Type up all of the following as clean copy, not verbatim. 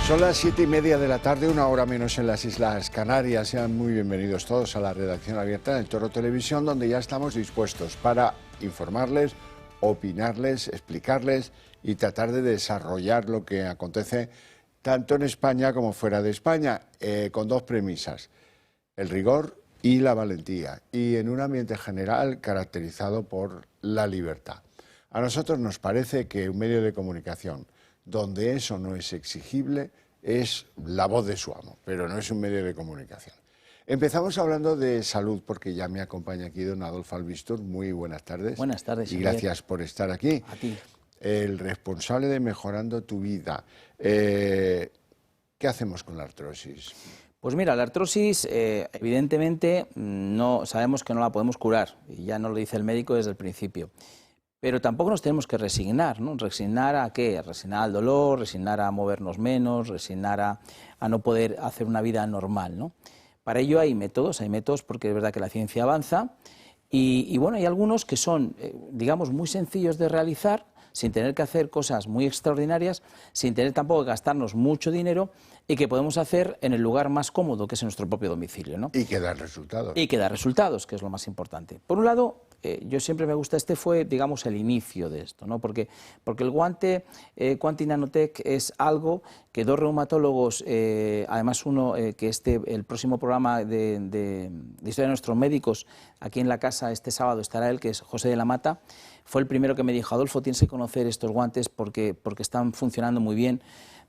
Son las 7:30 de la tarde, una hora menos en las Islas Canarias. Sean muy bienvenidos todos a la redacción abierta del Toro Televisión, donde ya estamos dispuestos para informarles, opinarles, explicarles y tratar de desarrollar lo que acontece tanto en España como fuera de España, con dos premisas: el rigor y la valentía, y en un ambiente general caracterizado por la libertad. A nosotros nos parece que un medio de comunicación donde eso no es exigible es la voz de su amo, pero no es un medio de comunicación. Empezamos hablando de salud, porque ya me acompaña aquí don Adolfo Albistur. Muy buenas tardes. Buenas tardes, y gracias por estar aquí. A ti. El responsable de Mejorando tu Vida. ¿Qué hacemos con la artrosis? Pues mira, la artrosis evidentemente no sabemos que no la podemos curar, y ya nos lo dice el médico desde el principio. Pero tampoco nos tenemos que resignar, ¿no? ¿Resignar a qué? Resignar al dolor, resignar a movernos menos, resignar a no poder hacer una vida normal, ¿no? Para ello hay métodos porque es verdad que la ciencia avanza y bueno, hay algunos que son, digamos, muy sencillos de realizar, sin tener que hacer cosas muy extraordinarias, sin tener tampoco que gastarnos mucho dinero, y que podemos hacer en el lugar más cómodo, que es en nuestro propio domicilio, ¿no? Y que da resultados. Y que da resultados, que es lo más importante. Por un lado, yo siempre me gusta, fue, digamos, el inicio de esto, ¿no? Porque el guante Quanti Nanotech es algo que dos reumatólogos, además uno que el próximo programa de Historia de Nuestros Médicos, aquí en la casa este sábado estará él, que es José de la Mata, fue el primero que me dijo: Adolfo, tienes que conocer estos guantes porque están funcionando muy bien,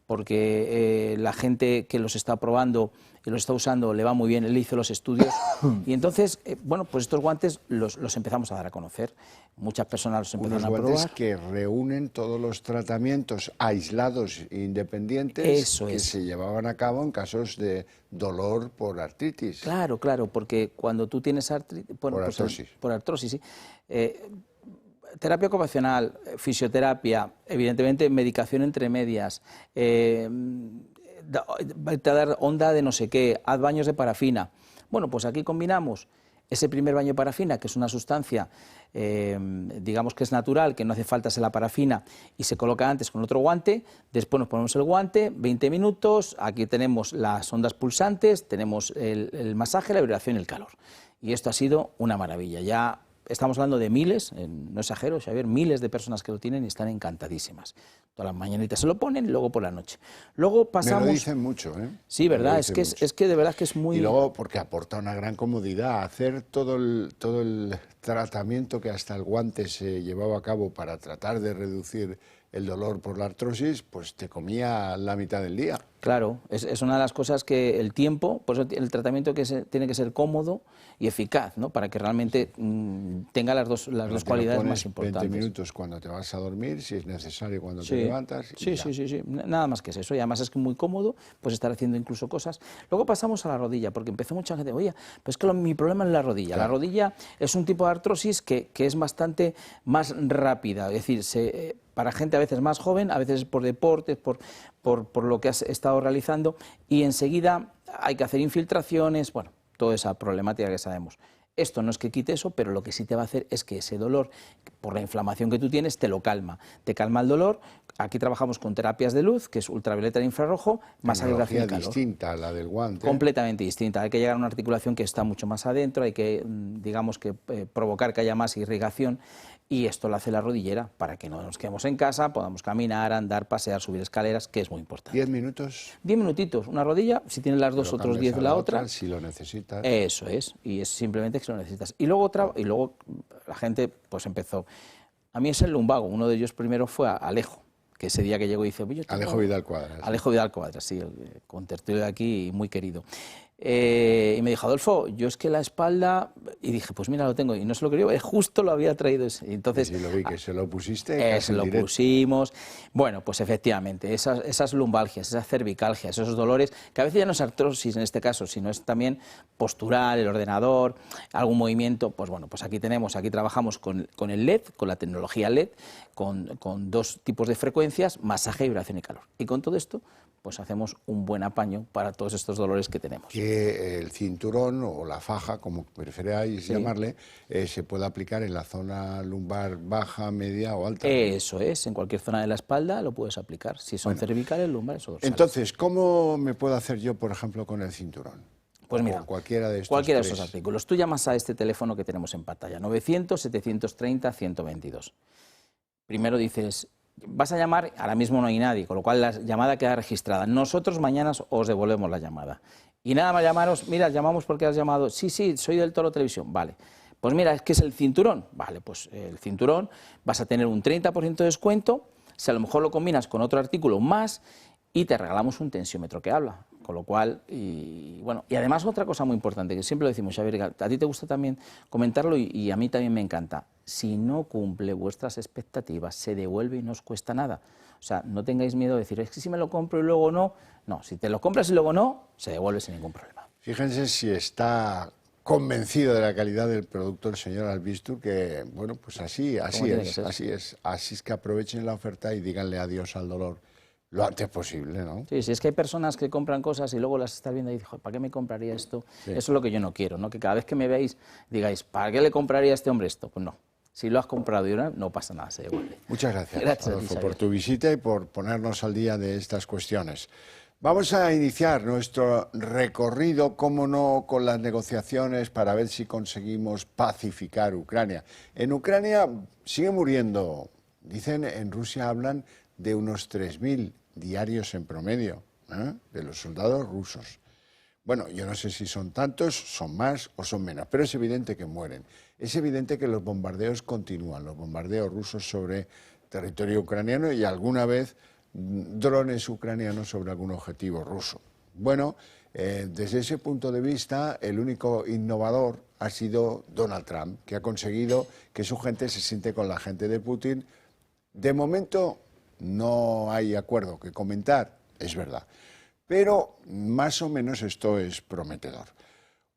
porque la gente que los está probando y los está usando le va muy bien. Él hizo los estudios y entonces, bueno, pues estos guantes los empezamos a dar a conocer. Muchas personas los empezaron a probar. Unos guantes que reúnen todos los tratamientos aislados e independientes que se llevaban a cabo en casos de dolor por artritis. Claro, porque cuando tú tienes artritis... Bueno, por artrosis. Por artrosis, sí. Terapia ocupacional, fisioterapia, evidentemente medicación entre medias, te va a dar onda de no sé qué, haz baños de parafina. Bueno, pues aquí combinamos ese primer baño de parafina, que es una sustancia, digamos que es natural, que no hace falta ser la parafina, y se coloca antes con otro guante. Después nos ponemos el guante, 20 minutos, aquí tenemos las ondas pulsantes, tenemos el masaje, la vibración y el calor. Y esto ha sido una maravilla. Ya estamos hablando de miles, no exagero, Xavier, miles de personas que lo tienen y están encantadísimas. Todas las mañanitas se lo ponen y luego por la noche. Luego pasamos... Me lo dicen mucho, ¿eh? Sí, ¿verdad? Es que de verdad que es muy... Y luego porque aporta una gran comodidad. Hacer todo el tratamiento que hasta el guante se llevaba a cabo para tratar de reducir el dolor por la artrosis, pues te comía la mitad del día. Claro, es una de las cosas que el tiempo, pues el tratamiento tiene que ser cómodo y eficaz, ¿no? Para que realmente tenga las dos cualidades más importantes. 20 minutos cuando te vas a dormir, si es necesario cuando te levantas. Sí, nada más que eso. Y además es que muy cómodo, pues estar haciendo incluso cosas. Luego pasamos a la rodilla, porque empezó mucha gente, oye, pues es que mi problema es la rodilla. Claro. La rodilla es un tipo de artrosis que es bastante más rápida, es decir, para gente a veces más joven, a veces por deportes, por lo que has estado realizando, y enseguida hay que hacer infiltraciones, bueno, toda esa problemática que sabemos. Esto no es que quite eso, pero lo que sí te va a hacer es que ese dolor, por la inflamación que tú tienes, te lo calma. Te calma el dolor. Aquí trabajamos con terapias de luz, que es ultravioleta e infrarrojo, masaje, vibración y calor. Distinta a la del guante. Completamente distinta. Hay que llegar a una articulación que está mucho más adentro, hay que, digamos, que provocar que haya más irrigación, y esto lo hace la rodillera, para que no nos quedemos en casa, podamos caminar, andar, pasear, subir escaleras, que es muy importante. 10 minutos. 10 minutitos, una rodilla, si tienes las dos, otros 10 de la otra. Si lo necesitas. Eso es, y es simplemente que si lo necesitas. Y luego la gente pues empezó. A mí es el lumbago, uno de ellos primero fue a Alejo, que ese día que llegó y dice... Alejo Vidal Cuadras. Alejo Vidal Cuadras, sí, el contertulio de aquí, muy querido. Y me dijo: Adolfo, yo es que la espalda... Y dije, pues mira, lo tengo. Y no se lo quería, justo lo había traído ese. Entonces, sí, lo vi, que se lo pusiste. Se lo pusimos. Bueno, pues efectivamente, esas lumbalgias, esas cervicalgias, esos dolores, que a veces ya no es artrosis en este caso, sino es también postural, el ordenador, algún movimiento. Pues bueno, pues aquí trabajamos con el LED, con la tecnología LED, con dos tipos de frecuencias, masaje, vibración y calor. Y con todo esto, pues hacemos un buen apaño para todos estos dolores que tenemos. Que que el cinturón o la faja, como preferáis llamarle, se puede aplicar en la zona lumbar baja, media o alta. Eso es, en cualquier zona de la espalda lo puedes aplicar. Si son cervicales, lumbares o dorsales. Entonces, ¿cómo me puedo hacer yo, por ejemplo, con el cinturón? Pues mira, con cualquiera de estos cualquiera de tres. estos artículos. Tú llamas a este teléfono que tenemos en pantalla, 900-730-122. Primero dices, vas a llamar, ahora mismo no hay nadie, con lo cual la llamada queda registrada. Nosotros mañana os devolvemos la llamada. Y nada más llamaros, mira, llamamos porque has llamado, sí, soy del Toro Televisión, vale. Pues mira, es que es el cinturón, vale, pues el cinturón vas a tener un 30% de descuento, si a lo mejor lo combinas con otro artículo más y te regalamos un tensiómetro que habla. Con lo cual, y además otra cosa muy importante, que siempre lo decimos, Xavier, a ti te gusta también comentarlo y a mí también me encanta. Si no cumple vuestras expectativas, se devuelve y no os cuesta nada. O sea, no tengáis miedo de decir, es que si me lo compro y luego no. No, si te lo compras y luego no, se devuelve sin ningún problema. Fíjense si está convencido de la calidad del producto el señor Albistur, que, bueno, pues así es que aprovechen la oferta y díganle adiós al dolor lo antes posible, ¿no? Sí, es que hay personas que compran cosas y luego las estás viendo y dices, ¿para qué me compraría esto? Sí. Eso es lo que yo no quiero, ¿no? Que cada vez que me veáis digáis, ¿para qué le compraría a este hombre esto? Pues no. Si lo has comprado y ahora no pasa nada, se devuelve. Muchas gracias, Adolfo, por tu visita y por ponernos al día de estas cuestiones. Vamos a iniciar nuestro recorrido, cómo no, con las negociaciones para ver si conseguimos pacificar Ucrania. En Ucrania sigue muriendo, dicen, en Rusia hablan de unos 3.000 diarios en promedio, de los soldados rusos. Bueno, yo no sé si son tantos, son más o son menos, pero es evidente que mueren. Es evidente que los bombardeos continúan, los bombardeos rusos sobre territorio ucraniano y alguna vez drones ucranianos sobre algún objetivo ruso. Bueno, desde ese punto de vista, el único innovador ha sido Donald Trump, que ha conseguido que su gente se siente con la gente de Putin. De momento no hay acuerdo que comentar, es verdad, pero más o menos esto es prometedor.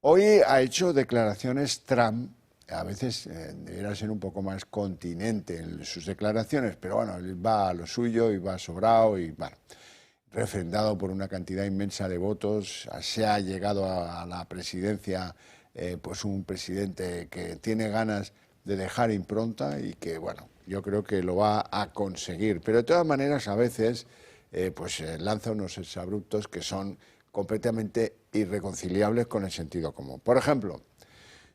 Hoy ha hecho declaraciones Trump, a veces debería ser un poco más continente en sus declaraciones, pero bueno, él va a lo suyo y va sobrado y bueno, refrendado por una cantidad inmensa de votos, se ha llegado a la presidencia pues un presidente que tiene ganas de dejar impronta y que bueno, yo creo que lo va a conseguir, pero de todas maneras a veces lanza unos exabruptos que son completamente irreconciliables con el sentido común. Por ejemplo,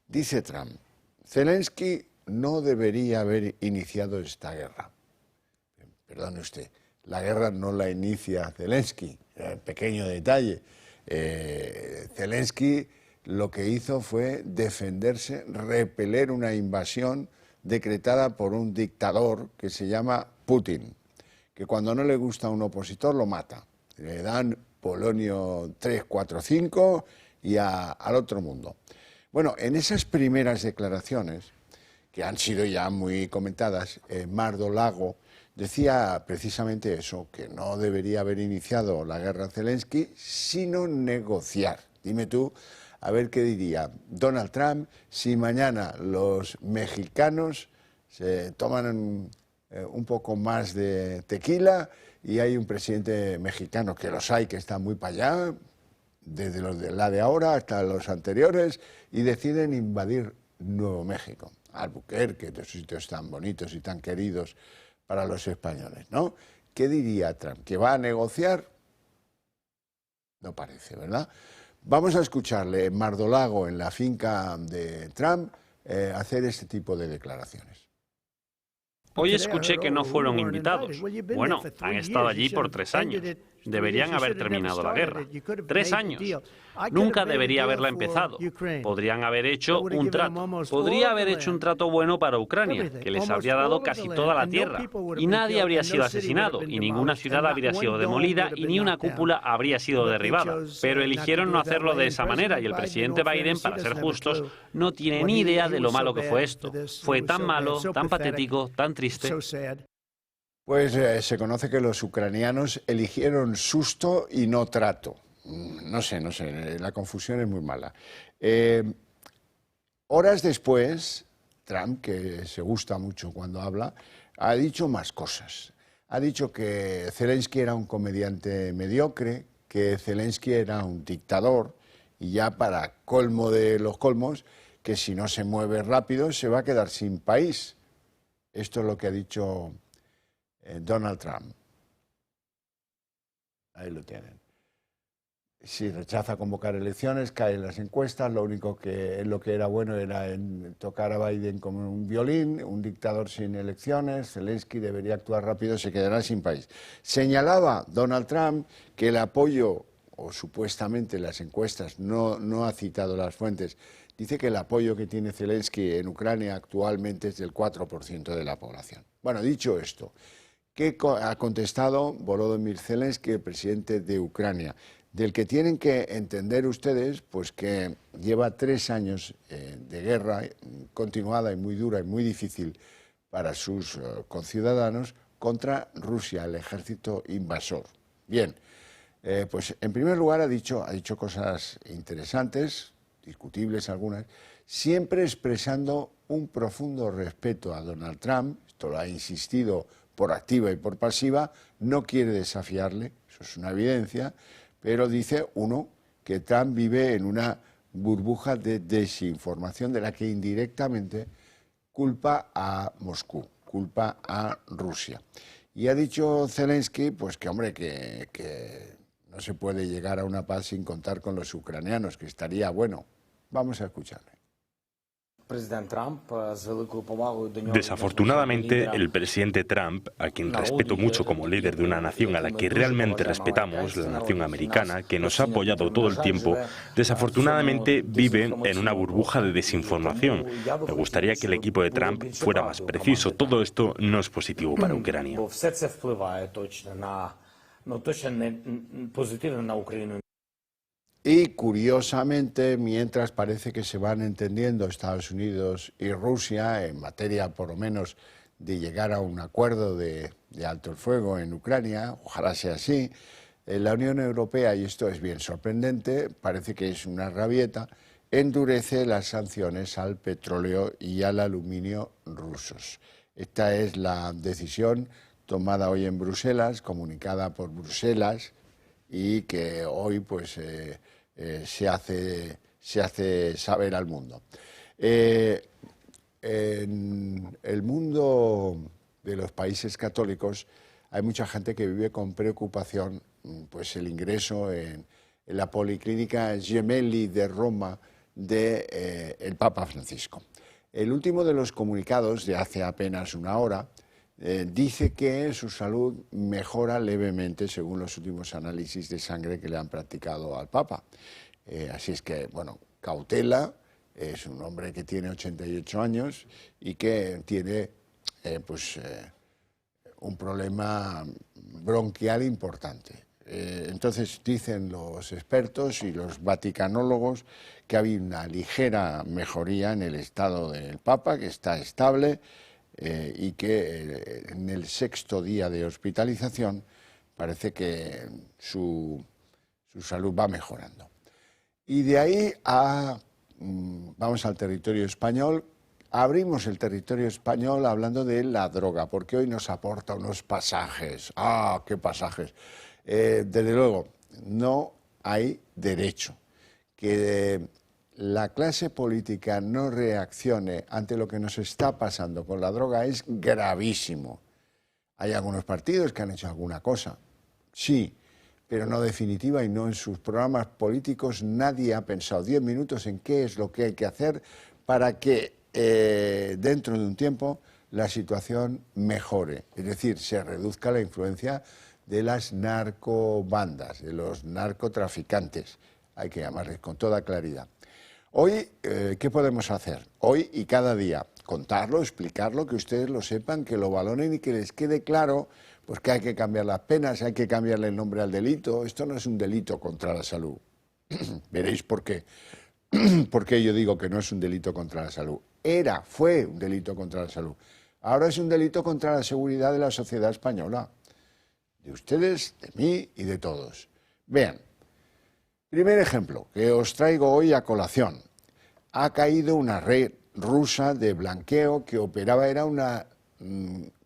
dice Trump, Zelensky no debería haber iniciado esta guerra. Perdone usted, la guerra no la inicia Zelensky, pequeño detalle. Zelensky lo que hizo fue defenderse, repeler una invasión decretada por un dictador que se llama Putin, que cuando no le gusta a un opositor lo mata. Le dan polonio 3, 4, 5 y al otro mundo. Bueno, en esas primeras declaraciones, que han sido ya muy comentadas, Mar-a-Lago decía precisamente eso, que no debería haber iniciado la guerra Zelensky, sino negociar. Dime tú, a ver qué diría Donald Trump si mañana los mexicanos se toman un poco más de tequila y hay un presidente mexicano, que los hay, que está muy para allá, desde los de la de ahora hasta los anteriores, y deciden invadir Nuevo México, Albuquerque, de esos sitios tan bonitos y tan queridos para los españoles, ¿no? ¿Qué diría Trump? ¿Que va a negociar? No parece, ¿verdad? Vamos a escucharle en Mar-a-Lago, en la finca de Trump, hacer este tipo de declaraciones. Hoy escuché que no fueron invitados. Bueno, han estado allí por 3 años. Deberían haber terminado la guerra. 3 años. Nunca debería haberla empezado. Podrían haber hecho un trato. Podría haber hecho un trato bueno para Ucrania, que les habría dado casi toda la tierra. Y nadie habría sido asesinado, y ninguna ciudad habría sido demolida, y ni una cúpula habría sido derribada. Pero eligieron no hacerlo de esa manera, y el presidente Biden, para ser justos, no tiene ni idea de lo malo que fue esto. Fue tan malo, tan patético, tan triste. Pues se conoce que los ucranianos eligieron susto y no trato. No sé, la confusión es muy mala. Horas después, Trump, que se gusta mucho cuando habla, ha dicho más cosas. Ha dicho que Zelensky era un comediante mediocre, que Zelensky era un dictador y ya para colmo de los colmos, que si no se mueve rápido se va a quedar sin país. Esto es lo que ha dicho Donald Trump. Ahí lo tienen. Si rechaza convocar elecciones, caen las encuestas, lo único que era bueno era tocar a Biden como un violín, un dictador sin elecciones, Zelensky debería actuar rápido, se quedará sin país. Señalaba Donald Trump que el apoyo, o supuestamente las encuestas, no ha citado las fuentes, dice que el apoyo que tiene Zelensky en Ucrania actualmente es del 4% de la población. Bueno, dicho esto, ¿qué ha contestado Volodymyr Zelensky, el presidente de Ucrania? Del que tienen que entender ustedes, pues que lleva 3 años de guerra continuada y muy dura y muy difícil para sus conciudadanos contra Rusia, el ejército invasor. Bien, pues en primer lugar ha dicho cosas interesantes, discutibles algunas, siempre expresando un profundo respeto a Donald Trump, esto lo ha insistido por activa y por pasiva, no quiere desafiarle, eso es una evidencia, pero dice uno que Trump vive en una burbuja de desinformación de la que indirectamente culpa a Moscú, culpa a Rusia. Y ha dicho Zelensky, pues que hombre, que no se puede llegar a una paz sin contar con los ucranianos, que estaría bueno. Vamos a escucharle. Desafortunadamente, el presidente Trump, a quien respeto mucho como líder de una nación a la que realmente respetamos, la nación americana, que nos ha apoyado todo el tiempo, desafortunadamente vive en una burbuja de desinformación. Me gustaría que el equipo de Trump fuera más preciso. Todo esto no es positivo para Ucrania. Y curiosamente, mientras parece que se van entendiendo Estados Unidos y Rusia en materia por lo menos de llegar a un acuerdo de alto el fuego en Ucrania, ojalá sea así, la Unión Europea, y esto es bien sorprendente, parece que es una rabieta, endurece las sanciones al petróleo y al aluminio rusos. Esta es la decisión tomada hoy en Bruselas, comunicada por Bruselas, y que hoy pues se hace saber al mundo. En el mundo de los países católicos hay mucha gente que vive con preocupación pues el ingreso en la Policlínica Gemelli de Roma del Papa Francisco. El último de los comunicados de hace apenas una hora dice que su salud mejora levemente según los últimos análisis de sangre que le han practicado al Papa. Así es que, bueno, cautela, es un hombre que tiene 88 años y que tiene un problema bronquial importante. Entonces dicen los expertos y los vaticanólogos que ha habido una ligera mejoría en el estado del Papa, que está estable, y que en el 6º día de hospitalización parece que su salud va mejorando. Y de ahí vamos al territorio español. Abrimos el territorio español hablando de la droga, porque hoy nos aporta unos pasajes. ¡Ah, qué pasajes! Desde luego, no hay derecho que la clase política no reaccione ante lo que nos está pasando con la droga es gravísimo. Hay algunos partidos que han hecho alguna cosa, sí, pero no definitiva y no en sus programas políticos. Nadie ha pensado 10 minutos en qué es lo que hay que hacer para que dentro de un tiempo la situación mejore, es decir, se reduzca la influencia de las narcobandas, de los narcotraficantes, hay que llamarles con toda claridad. Hoy, ¿qué podemos hacer? Hoy y cada día, contarlo, explicarlo, que ustedes lo sepan, que lo valoren y que les quede claro pues que hay que cambiar las penas, hay que cambiarle el nombre al delito. Esto no es un delito contra la salud. Veréis por qué. ¿Por qué yo digo que no es un delito contra la salud? Fue un delito contra la salud. Ahora es un delito contra la seguridad de la sociedad española. De ustedes, de mí y de todos. Vean. Primer ejemplo que os traigo hoy a colación. Ha caído una red rusa de blanqueo que operaba, era una,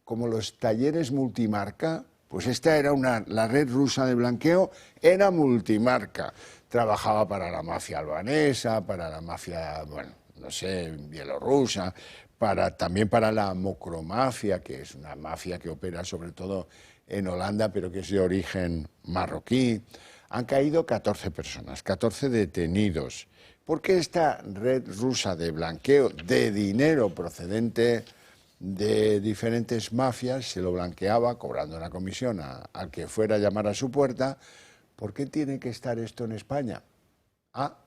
como los talleres multimarca, pues esta era la red rusa de blanqueo, era multimarca. trabajaba para la mafia albanesa, para la mafia, bueno, no sé, bielorrusa, también para la mocromafia, que es una mafia que opera sobre todo en Holanda, pero que es de origen marroquí. Han caído 14 personas, 14 detenidos, porque esta red rusa de blanqueo de dinero procedente de diferentes mafias se lo blanqueaba cobrando una comisión al que fuera a llamar a su puerta. ¿Por qué tiene que estar esto en España? Ah,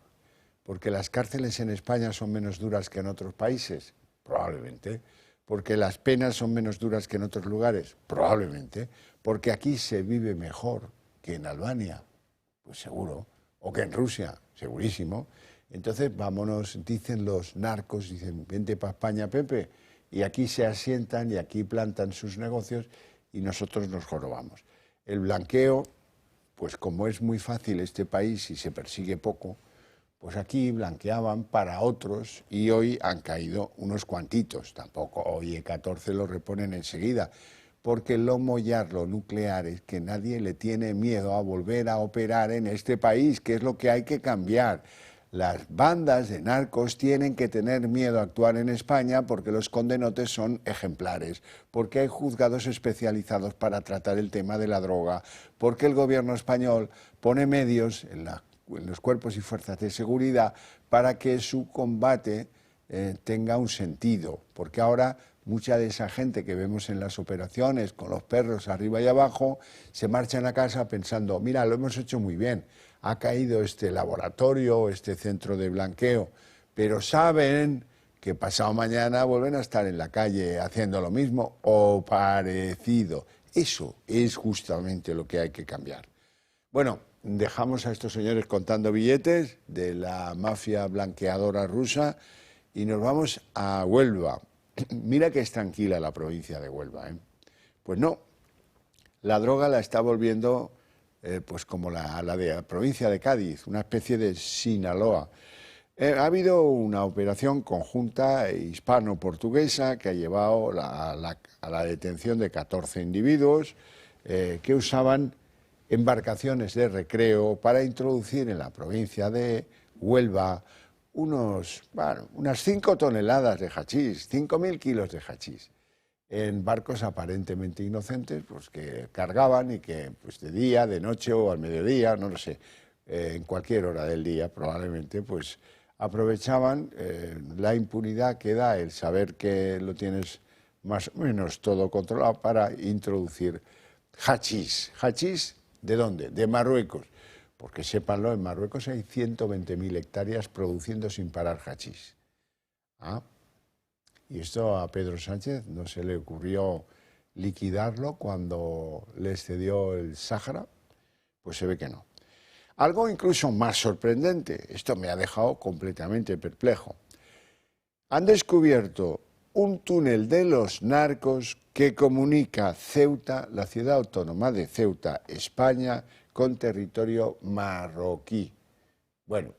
porque las cárceles en España son menos duras que en otros países, probablemente. Porque las penas son menos duras que en otros lugares, probablemente. Porque aquí se vive mejor que en Albania, pues seguro, o que en Rusia, segurísimo. Entonces vámonos, dicen los narcos, dicen, vente para España, Pepe, y aquí se asientan y aquí plantan sus negocios y nosotros nos jorobamos. El blanqueo, pues como es muy fácil este país y se persigue poco, pues aquí blanqueaban para otros y hoy han caído unos cuantitos, tampoco, oye, 14 lo reponen enseguida, porque lo mollar, nuclear, es que nadie le tiene miedo a volver a operar en este país, que es lo que hay que cambiar. Las bandas de narcos tienen que tener miedo a actuar en España porque los condenotes son ejemplares, porque hay juzgados especializados para tratar el tema de la droga, porque el gobierno español pone medios en los cuerpos y fuerzas de seguridad para que su combate tenga un sentido, porque ahora mucha de esa gente que vemos en las operaciones con los perros arriba y abajo se marchan a casa pensando, mira, lo hemos hecho muy bien, ha caído este laboratorio, este centro de blanqueo, pero saben que pasado mañana vuelven a estar en la calle haciendo lo mismo o parecido. Eso es justamente lo que hay que cambiar. Bueno, dejamos a estos señores contando billetes de la mafia blanqueadora rusa y nos vamos a Huelva. Mira que es tranquila la provincia de Huelva, ¿eh? Pues no, la droga la está volviendo pues como la de la provincia de Cádiz, una especie de Sinaloa. Ha habido una operación conjunta hispano-portuguesa que ha llevado a la detención de 14 individuos que usaban embarcaciones de recreo para introducir en la provincia de Huelva unas 5 toneladas de hachís, 5.000 kilos de hachís, en barcos aparentemente inocentes, pues que cargaban y que pues de día, de noche o al mediodía, no lo sé, en cualquier hora del día probablemente, pues aprovechaban la impunidad que da el saber que lo tienes más o menos todo controlado para introducir hachís. ¿Hachís de dónde? De Marruecos. Porque sépanlo, en Marruecos hay 120.000 hectáreas produciendo sin parar hachís. ¿Ah? Y esto a Pedro Sánchez no se le ocurrió liquidarlo cuando le cedió el Sáhara, pues se ve que no. Algo incluso más sorprendente, esto me ha dejado completamente perplejo. Han descubierto un túnel de los narcos que comunica Ceuta, la ciudad autónoma de Ceuta, España, con territorio marroquí. Bueno,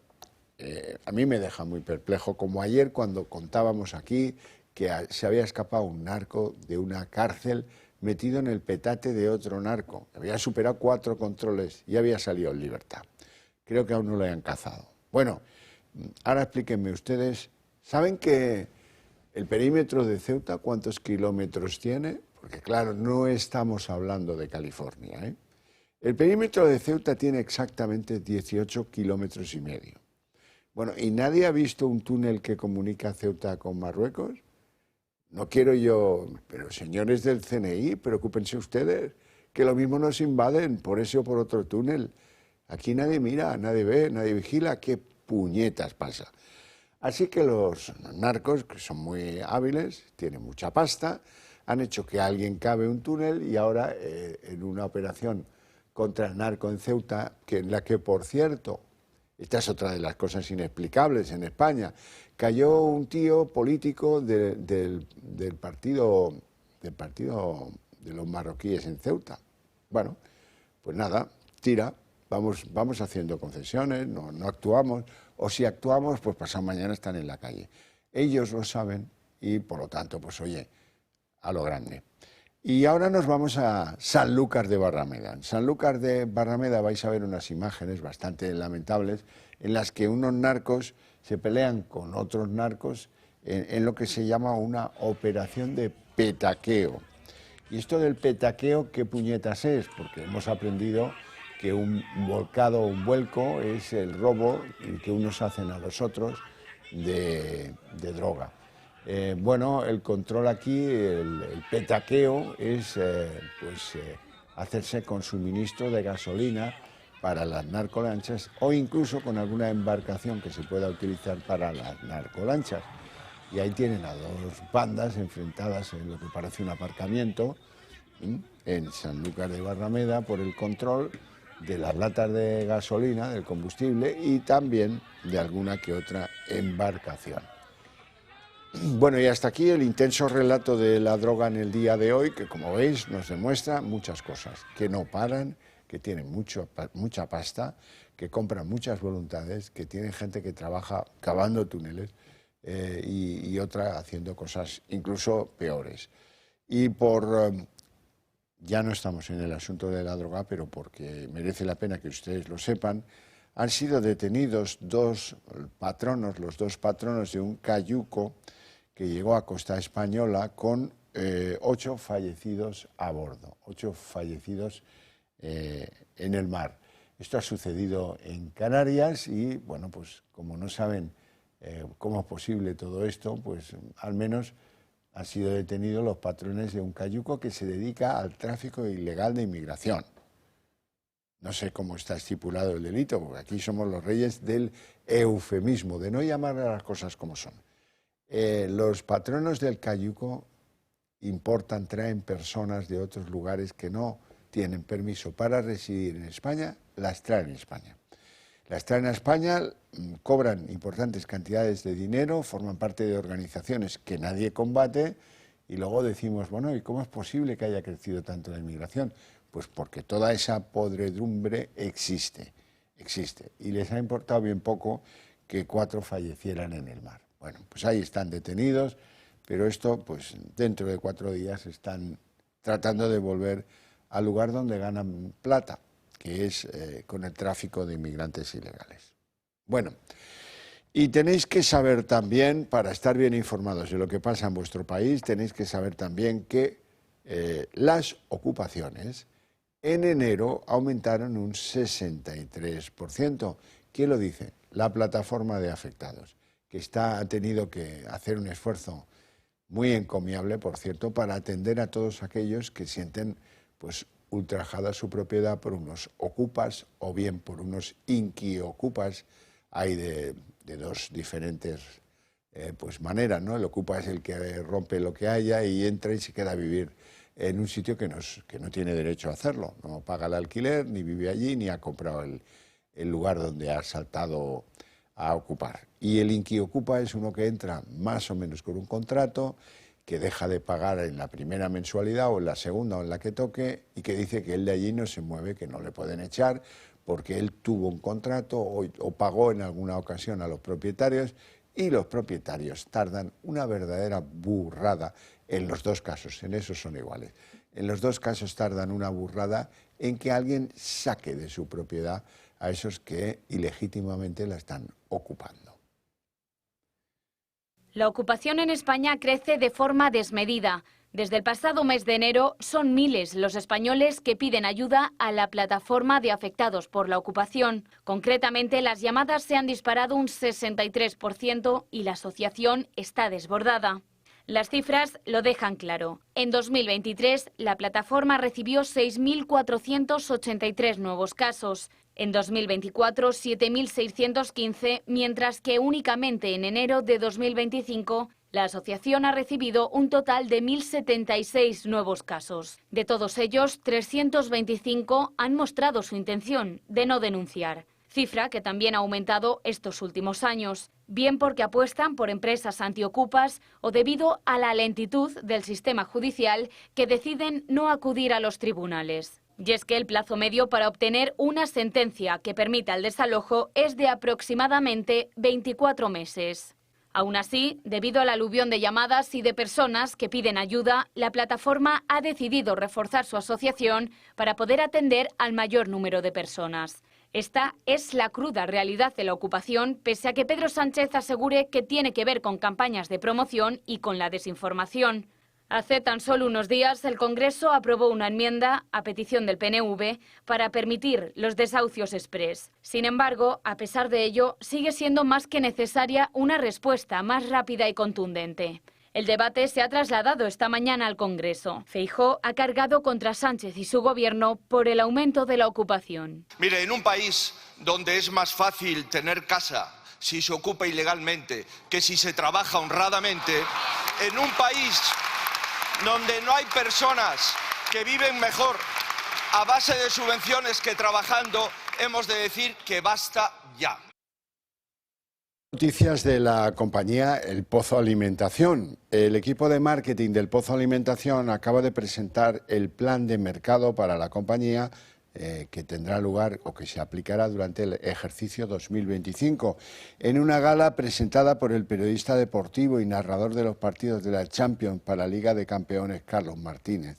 a mí me deja muy perplejo, como ayer cuando contábamos aquí que se había escapado un narco de una cárcel metido en el petate de otro narco. Había superado 4 controles y había salido en libertad. Creo que aún no lo hayan cazado. Bueno, ahora explíquenme ustedes, ¿saben que el perímetro de Ceuta cuántos kilómetros tiene? Porque claro, no estamos hablando de California, ¿eh? El perímetro de Ceuta tiene exactamente 18 kilómetros y medio. Bueno, ¿y nadie ha visto un túnel que comunica Ceuta con Marruecos? No quiero yo, pero señores del CNI, preocúpense ustedes, que lo mismo nos invaden por ese o por otro túnel. Aquí nadie mira, nadie ve, nadie vigila, ¿qué puñetas pasa? Así que los narcos, que son muy hábiles, tienen mucha pasta, han hecho que alguien cabe un túnel y ahora en una operación contra el narco en Ceuta, que en la que, por cierto, esta es otra de las cosas inexplicables en España, cayó un tío político del partido de los marroquíes en Ceuta. Bueno, pues nada, tira, vamos haciendo concesiones, no actuamos, o si actuamos, pues pasado mañana están en la calle. Ellos lo saben y, por lo tanto, pues oye, a lo grande. Y ahora nos vamos a Sanlúcar de Barrameda. En Sanlúcar de Barrameda vais a ver unas imágenes bastante lamentables en las que unos narcos se pelean con otros narcos en lo que se llama una operación de petaqueo. Y esto del petaqueo, ¿qué puñetas es? Porque hemos aprendido que un volcado o un vuelco es el robo que unos hacen a los otros de droga. Bueno, el control aquí, el petaqueo, es hacerse con suministro de gasolina para las narcolanchas o incluso con alguna embarcación que se pueda utilizar para las narcolanchas. Y ahí tienen a dos bandas enfrentadas en lo que parece un aparcamiento en Sanlúcar de Barrameda por el control de las latas de gasolina, del combustible y también de alguna que otra embarcación. Bueno, y hasta aquí el intenso relato de la droga en el día de hoy, que como veis nos demuestra muchas cosas, que no paran, que tienen mucha pasta, que compran muchas voluntades, que tienen gente que trabaja cavando túneles y otra haciendo cosas incluso peores. Y ya no estamos en el asunto de la droga, pero porque merece la pena que ustedes lo sepan, han sido detenidos los dos patronos de un cayuco que llegó a Costa Española con 8 fallecidos a bordo, 8 fallecidos en el mar. Esto ha sucedido en Canarias y, bueno, pues como no saben cómo es posible todo esto, pues al menos han sido detenidos los patrones de un cayuco que se dedica al tráfico ilegal de inmigración. No sé cómo está estipulado el delito, porque aquí somos los reyes del eufemismo, de no llamar a las cosas como son. Los patronos del cayuco traen personas de otros lugares que no tienen permiso para residir en España, las traen a España. Las traen a España, cobran importantes cantidades de dinero, forman parte de organizaciones que nadie combate y luego decimos, bueno, ¿y cómo es posible que haya crecido tanto la inmigración? Pues porque toda esa podredumbre existe. Y les ha importado bien poco que 4 fallecieran en el mar. Bueno, pues ahí están detenidos, pero esto, pues dentro de 4 días están tratando de volver al lugar donde ganan plata, que es con el tráfico de inmigrantes ilegales. Bueno, y tenéis que saber también, para estar bien informados de lo que pasa en vuestro país, tenéis que saber también que las ocupaciones en enero aumentaron un 63%. ¿Quién lo dice? La plataforma de afectados, que ha tenido que hacer un esfuerzo muy encomiable, por cierto, para atender a todos aquellos que sienten pues ultrajada su propiedad por unos ocupas o bien por unos inquiocupas. Hay de dos diferentes maneras, ¿no? El ocupa es el que rompe lo que haya y entra y se queda a vivir en un sitio que no tiene derecho a hacerlo. No paga el alquiler, ni vive allí, ni ha comprado el lugar donde ha saltado a ocupar. Y el inquiocupa es uno que entra más o menos con un contrato, que deja de pagar en la primera mensualidad o en la segunda o en la que toque y que dice que él de allí no se mueve, que no le pueden echar porque él tuvo un contrato o pagó en alguna ocasión a los propietarios y los propietarios tardan una verdadera burrada en los dos casos, en esos son iguales. En los dos casos tardan una burrada en que alguien saque de su propiedad a esos que ilegítimamente la están ocupando. La ocupación en España crece de forma desmedida. Desde el pasado mes de enero son miles los españoles que piden ayuda a la plataforma de afectados por la ocupación. Concretamente, las llamadas se han disparado un 63% y la asociación está desbordada. Las cifras lo dejan claro. En 2023, la plataforma recibió 6.483 nuevos casos. En 2024, 7.615, mientras que únicamente en enero de 2025 la asociación ha recibido un total de 1.076 nuevos casos. De todos ellos, 325 han mostrado su intención de no denunciar, cifra que también ha aumentado estos últimos años, bien porque apuestan por empresas antiocupas o debido a la lentitud del sistema judicial que deciden no acudir a los tribunales. Y es que el plazo medio para obtener una sentencia que permita el desalojo es de aproximadamente 24 meses. Aún así, debido al aluvión de llamadas y de personas que piden ayuda, la plataforma ha decidido reforzar su asociación para poder atender al mayor número de personas. Esta es la cruda realidad de la ocupación, pese a que Pedro Sánchez asegure que tiene que ver con campañas de promoción y con la desinformación. Hace tan solo unos días, el Congreso aprobó una enmienda, a petición del PNV, para permitir los desahucios exprés. Sin embargo, a pesar de ello, sigue siendo más que necesaria una respuesta más rápida y contundente. El debate se ha trasladado esta mañana al Congreso. Feijóo ha cargado contra Sánchez y su gobierno por el aumento de la ocupación. Mire, en un país donde es más fácil tener casa si se ocupa ilegalmente que si se trabaja honradamente, en un país donde no hay personas que viven mejor a base de subvenciones que trabajando, hemos de decir que basta ya. Noticias de la compañía El Pozo Alimentación. El equipo de marketing del Pozo Alimentación acaba de presentar el plan de mercado para la compañía que tendrá lugar o que se aplicará durante el ejercicio 2025 en una gala presentada por el periodista deportivo y narrador de los partidos de la Champions para la Liga de Campeones, Carlos Martínez.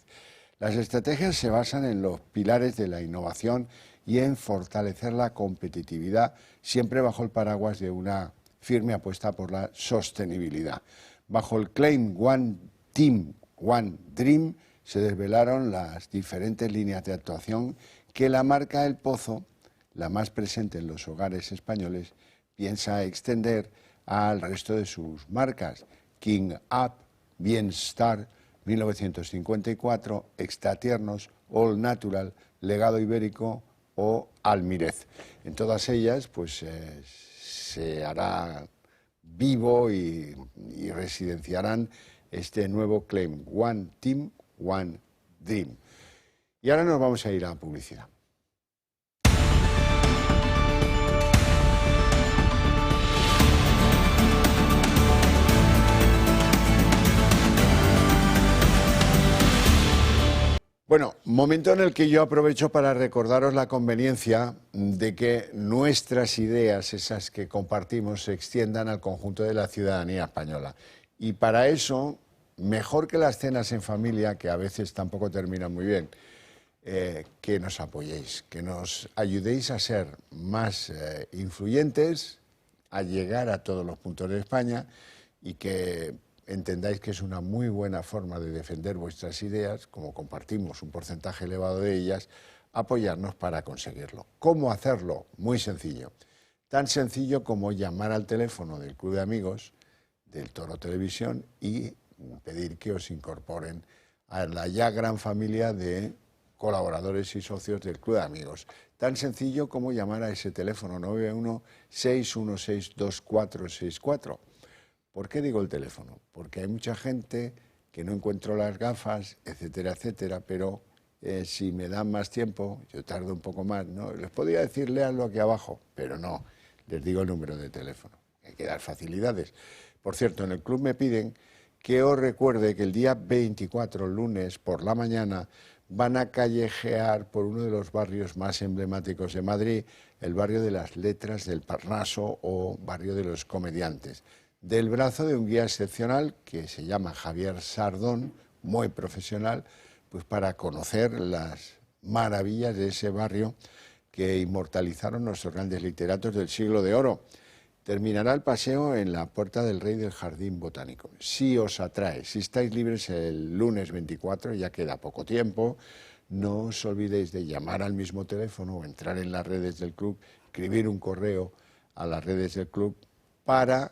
Las estrategias se basan en los pilares de la innovación y en fortalecer la competitividad, siempre bajo el paraguas de una firme apuesta por la sostenibilidad. Bajo el claim One Team, One Dream, se desvelaron las diferentes líneas de actuación que la marca El Pozo, la más presente en los hogares españoles, piensa extender al resto de sus marcas: King Up, Bienestar, 1954, Extratiernos, All Natural, Legado Ibérico o Almirez. En todas ellas pues se hará vivo y residenciarán este nuevo claim, One Team, One Dream. Y ahora nos vamos a ir a publicidad. Bueno, momento en el que yo aprovecho para recordaros la conveniencia de que nuestras ideas, esas que compartimos, se extiendan al conjunto de la ciudadanía española. Y para eso, mejor que las cenas en familia, que a veces tampoco terminan muy bien, que nos apoyéis, que nos ayudéis a ser más influyentes, a llegar a todos los puntos de España y que entendáis que es una muy buena forma de defender vuestras ideas, como compartimos un porcentaje elevado de ellas, apoyarnos para conseguirlo. ¿Cómo hacerlo? Muy sencillo. Tan sencillo como llamar al teléfono del Club de Amigos del Toro Televisión y pedir que os incorporen a la ya gran familia de colaboradores y socios del Club de Amigos. Tan sencillo como llamar a ese teléfono 91-616-2464. ¿Por qué digo el teléfono? Porque hay mucha gente que no encuentro las gafas, etcétera, etcétera, pero si me dan más tiempo, yo tardo un poco más, ¿no? Les podría decir, léanlo aquí abajo, pero no, les digo el número de teléfono. Hay que dar facilidades. Por cierto, en el club me piden que os recuerde que el día 24, lunes, por la mañana, van a callejear por uno de los barrios más emblemáticos de Madrid, el barrio de las Letras del Parnaso o barrio de los Comediantes, del brazo de un guía excepcional que se llama Javier Sardón, muy profesional, pues para conocer las maravillas de ese barrio que inmortalizaron nuestros grandes literatos del siglo de oro. Terminará el paseo en la Puerta del Rey del Jardín Botánico. Si os atrae, si estáis libres el lunes 24, ya queda poco tiempo, no os olvidéis de llamar al mismo teléfono o entrar en las redes del club, escribir un correo a las redes del club para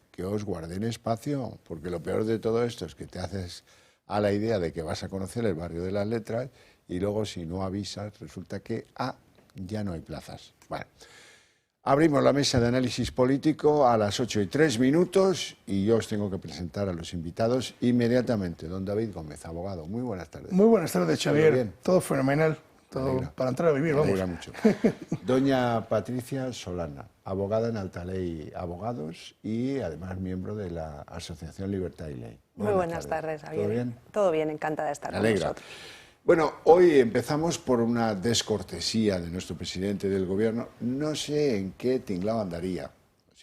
que os guarden espacio, porque lo peor de todo esto es que te haces a la idea de que vas a conocer el barrio de las Letras y luego si no avisas resulta que ya no hay plazas. Bueno, abrimos la mesa de análisis político a las 8:03 y yo os tengo que presentar a los invitados inmediatamente. Don David Gómez, abogado. Muy buenas tardes. Muy buenas tardes, Xavier. Todo fenomenal. Todo para entrar a vivir, vamos. Mucho. Doña Patricia Solana, abogada en Alta Ley Abogados y además miembro de la Asociación Libertad y Ley. Muy buenas tardes, Javier. ¿Todo bien? Todo bien, encantada de estar con vosotros. Bueno, hoy empezamos por una descortesía de nuestro presidente del gobierno. No sé en qué tinglado andaría.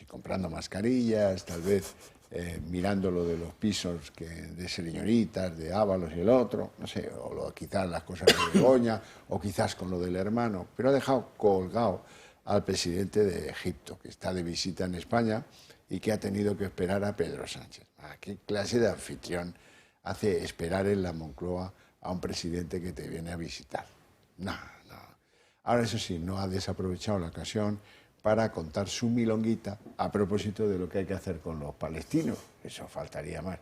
si comprando mascarillas, tal vez mirando lo de los pisos de señoritas, de Ábalos y el otro, no sé, o quizás las cosas de Begoña, o quizás con lo del hermano, pero ha dejado colgado al presidente de Egipto, que está de visita en España y que ha tenido que esperar a Pedro Sánchez. ¿Qué clase de anfitrión hace esperar en la Moncloa a un presidente que te viene a visitar? No. Ahora, eso sí, no ha desaprovechado la ocasión para contar su milonguita a propósito de lo que hay que hacer con los palestinos. Eso faltaría más.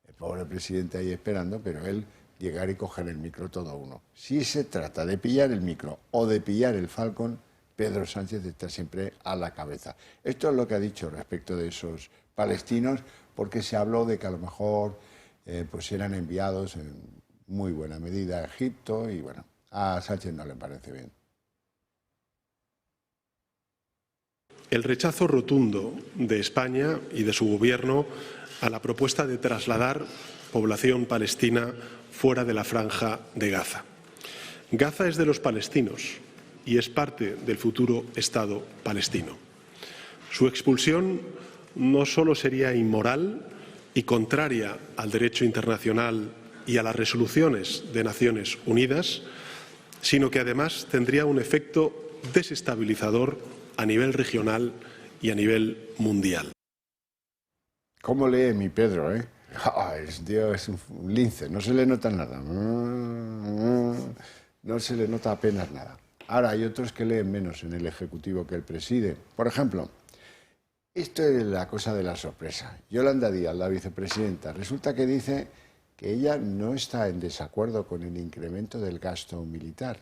El pobre presidente ahí esperando, pero él llegar y coger el micro todo uno. Si se trata de pillar el micro o de pillar el Falcon, Pedro Sánchez está siempre a la cabeza. Esto es lo que ha dicho respecto de esos palestinos, porque se habló de que a lo mejor pues eran enviados en muy buena medida a Egipto y bueno, a Sánchez no le parece bien. El rechazo rotundo de España y de su gobierno a la propuesta de trasladar población palestina fuera de la franja de Gaza. Gaza es de los palestinos y es parte del futuro Estado palestino. Su expulsión no solo sería inmoral y contraria al derecho internacional y a las resoluciones de Naciones Unidas, sino que además tendría un efecto desestabilizador a nivel regional y a nivel mundial. ¿Cómo lee mi Pedro, eh? Tío, es un lince, no se le nota nada. No se le nota apenas nada. Ahora, hay otros que leen menos en el Ejecutivo que él preside. Por ejemplo, esto es la cosa de la sorpresa. Yolanda Díaz, la vicepresidenta, resulta que dice que ella no está en desacuerdo con el incremento del gasto militar.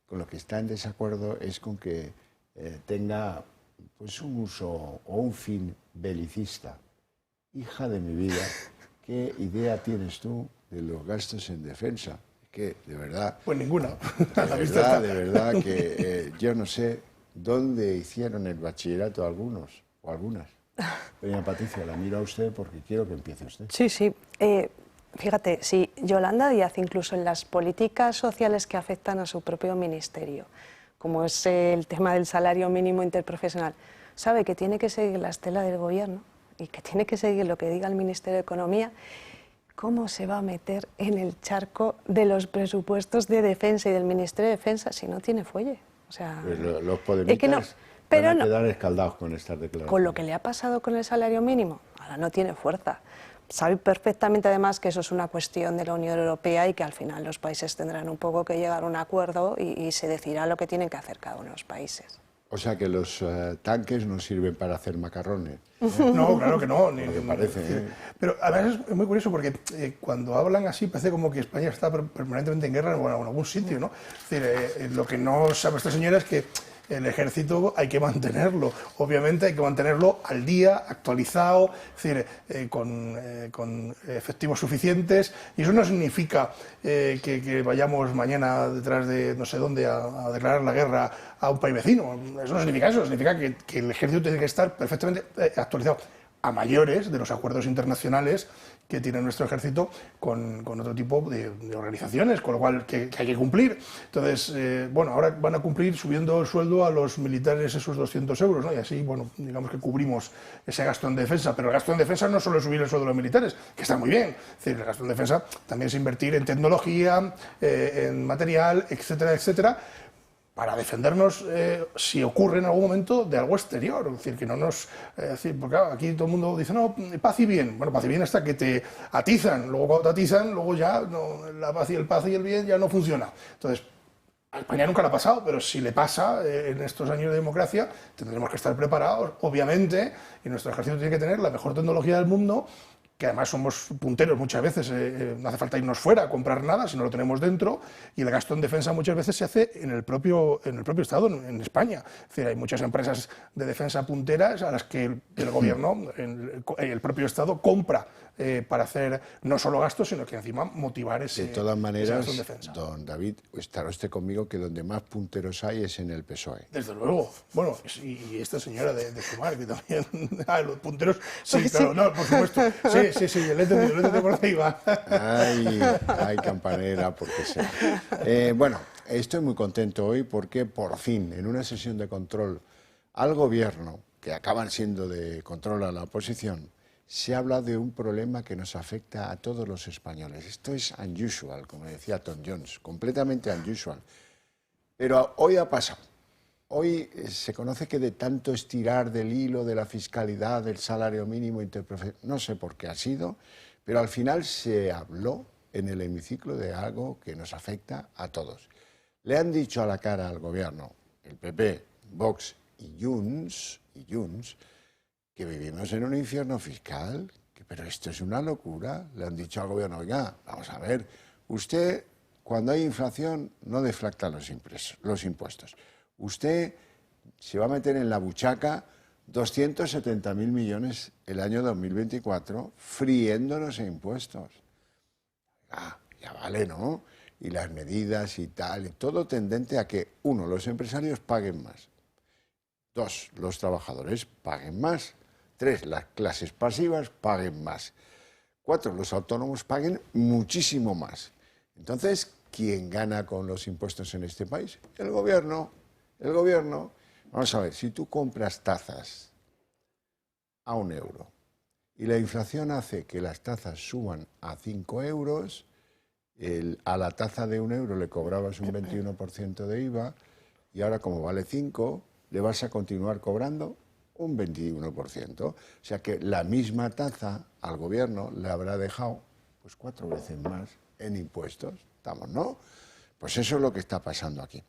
Con lo que está en desacuerdo es con que tenga pues un uso o un fin belicista. Hija de mi vida, ¿qué idea tienes tú de los gastos en defensa? Que de verdad... Pues ninguna. De verdad que yo no sé dónde hicieron el bachillerato algunos o algunas. Doña Patricia, la miro a usted porque quiero que empiece usted. Sí. Fíjate, si Yolanda Díaz, incluso en las políticas sociales que afectan a su propio ministerio, como es el tema del salario mínimo interprofesional, sabe que tiene que seguir la estela del gobierno y que tiene que seguir lo que diga el Ministerio de Economía, ¿cómo se va a meter en el charco de los presupuestos de defensa y del Ministerio de Defensa si no tiene fuelle? O sea, pues los podemitas van a quedar escaldados con estas declaraciones. Con lo que le ha pasado con el salario mínimo, ahora no tiene fuerza. Sabe perfectamente además que eso es una cuestión de la Unión Europea y que al final los países tendrán un poco que llegar a un acuerdo y se decidirá lo que tienen que hacer cada uno de los países. O sea que los tanques no sirven para hacer macarrones. No, claro que no. Ni parece. Pero además es muy curioso porque cuando hablan así parece como que España está permanentemente en guerra en algún sitio, ¿no? Es decir, lo que no sabe esta señora es que el ejército hay que mantenerlo, obviamente hay que mantenerlo al día, actualizado, es decir, con efectivos suficientes, y eso no significa que vayamos mañana detrás de no sé dónde a declarar la guerra a un país vecino. Eso no significa eso, significa que el ejército tiene que estar perfectamente actualizado a mayores de los acuerdos internacionales que tiene nuestro ejército con otro tipo de organizaciones, con lo cual que hay que cumplir. Entonces, bueno, ahora van a cumplir subiendo el sueldo a los militares esos 200 euros, ¿no? Y así, bueno, digamos que cubrimos ese gasto en defensa. Pero el gasto en defensa no solo es subir el sueldo de los militares, que está muy bien. Es decir, el gasto en defensa también es invertir en tecnología, en material, etcétera, etcétera, para defendernos si ocurre en algún momento de algo exterior. Es decir, que no nos... porque claro, aquí todo el mundo dice, no, paz y bien. Bueno, paz y bien hasta que te atizan. Luego cuando te atizan, luego ya la paz y el bien ya no funciona. Entonces, a España nunca le ha pasado, pero si le pasa en estos años de democracia, tendremos que estar preparados, obviamente, y nuestro ejército tiene que tener la mejor tecnología del mundo, que además somos punteros muchas veces, no hace falta irnos fuera a comprar nada, si no lo tenemos dentro, y el gasto en defensa muchas veces se hace en el propio Estado, en España. Es decir, hay muchas empresas de defensa punteras a las que el gobierno, el propio Estado, compra para hacer no solo gastos, sino que encima motivar ese gasto en defensa. De todas maneras, don David, estará usted conmigo que donde más punteros hay es en el PSOE. Desde luego. Bueno, y esta señora de Sumar, que también... los punteros... Sí, claro, no, por supuesto. Sí, el entendido por ahí va. Ay, campanera, porque sé. Bueno, estoy muy contento hoy porque por fin, en una sesión de control al gobierno, que acaban siendo de control a la oposición, se habla de un problema que nos afecta a todos los españoles. Esto es unusual, como decía Tom Jones, completamente unusual. Pero hoy ha pasado. Hoy se conoce que de tanto estirar del hilo de la fiscalidad, del salario mínimo interprofesional, no sé por qué ha sido, pero al final se habló en el hemiciclo de algo que nos afecta a todos. Le han dicho a la cara al gobierno, el PP, Vox y Junts, que vivimos en un infierno fiscal, pero esto es una locura. Le han dicho al gobierno, oiga, vamos a ver, usted cuando hay inflación no deflacta los impuestos. Usted se va a meter en la buchaca 270.000 millones el año 2024 friéndonos en impuestos. Ah, ya vale, ¿no? Y las medidas y tal, y todo tendente a que, 1, los empresarios paguen más. 2, los trabajadores paguen más. 3, las clases pasivas paguen más. 4, los autónomos paguen muchísimo más. Entonces, ¿quién gana con los impuestos en este país? El gobierno. El gobierno. Vamos a ver, si tú compras tazas a 1 euro y la inflación hace que las tazas suban a 5 euros, a la taza de 1 euro le cobrabas un 21% de IVA y ahora como vale 5, le vas a continuar cobrando un 21%. O sea que la misma taza al gobierno le habrá dejado pues 4 veces más en impuestos. ¿Estamos, no? Pues eso es lo que está pasando aquí.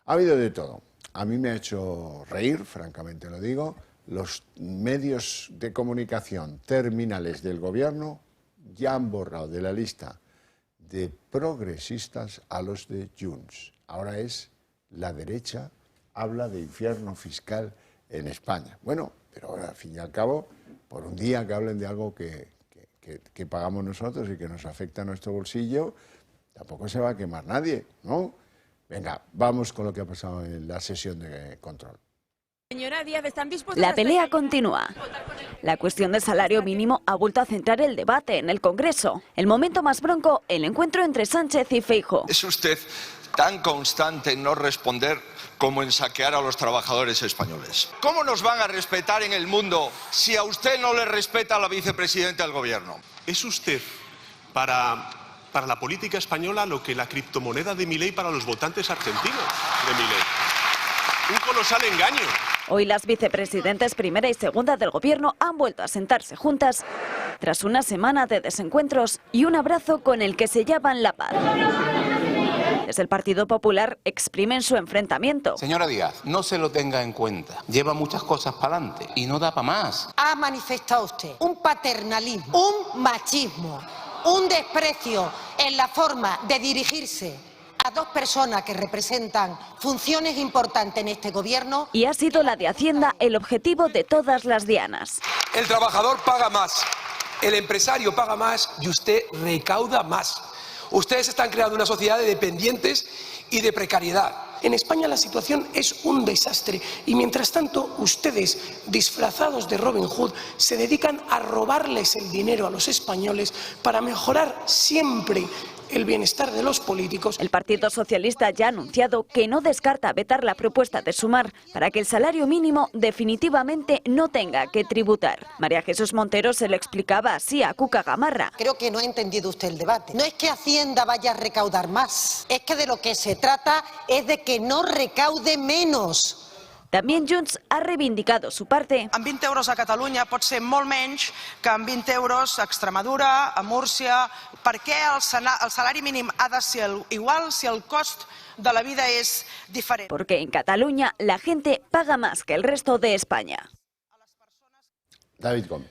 Ha habido de todo. A mí me ha hecho reír, francamente lo digo, los medios de comunicación terminales del gobierno ya han borrado de la lista de progresistas a los de Junts. Ahora es la derecha, habla de infierno fiscal en España. Bueno, pero ahora, al fin y al cabo, por un día que hablen de algo que pagamos nosotros y que nos afecta a nuestro bolsillo, tampoco se va a quemar nadie, ¿no? Venga, vamos con lo que ha pasado en la sesión de control. Señora Díaz, ¿están dispuestos? La pelea continúa. La cuestión del salario mínimo ha vuelto a centrar el debate en el Congreso. El momento más bronco, el encuentro entre Sánchez y Feijóo. ¿Es usted tan constante en no responder como en saquear a los trabajadores españoles? ¿Cómo nos van a respetar en el mundo si a usted no le respeta a la vicepresidenta del Gobierno? ¿Es usted para la política española lo que la criptomoneda de Milei para los votantes argentinos de Milei? Un colosal engaño. Hoy las vicepresidentes primera y segunda del Gobierno han vuelto a sentarse juntas tras una semana de desencuentros y un abrazo con el que sellaban la paz. Desde el Partido Popular exprimen su enfrentamiento. Señora Díaz, no se lo tenga en cuenta. Lleva muchas cosas para adelante y no da para más. Ha manifestado usted un paternalismo, un machismo, un desprecio en la forma de dirigirse a 2 personas que representan funciones importantes en este gobierno. Y ha sido la de Hacienda el objetivo de todas las dianas. El trabajador paga más, el empresario paga más y usted recauda más. Ustedes están creando una sociedad de dependientes y de precariedad. En España la situación es un desastre y mientras tanto ustedes, disfrazados de Robin Hood, se dedican a robarles el dinero a los españoles para mejorar siempre el bienestar de los políticos. El Partido Socialista ya ha anunciado que no descarta vetar la propuesta de Sumar para que el salario mínimo definitivamente no tenga que tributar. María Jesús Montero se lo explicaba así a Cuca Gamarra. Creo que no ha entendido usted el debate. No es que Hacienda vaya a recaudar más, es que de lo que se trata es de que no recaude menos. También Junts ha reivindicado su parte. Amb 20 euros a Catalunya pot ser molt menys que amb 20 euros a Extremadura, a Múrcia. Per què el salari mínim ha de ser igual si el cost de la vida es diferente? Porque en Cataluña la gente paga más que el resto de España. David Gómez.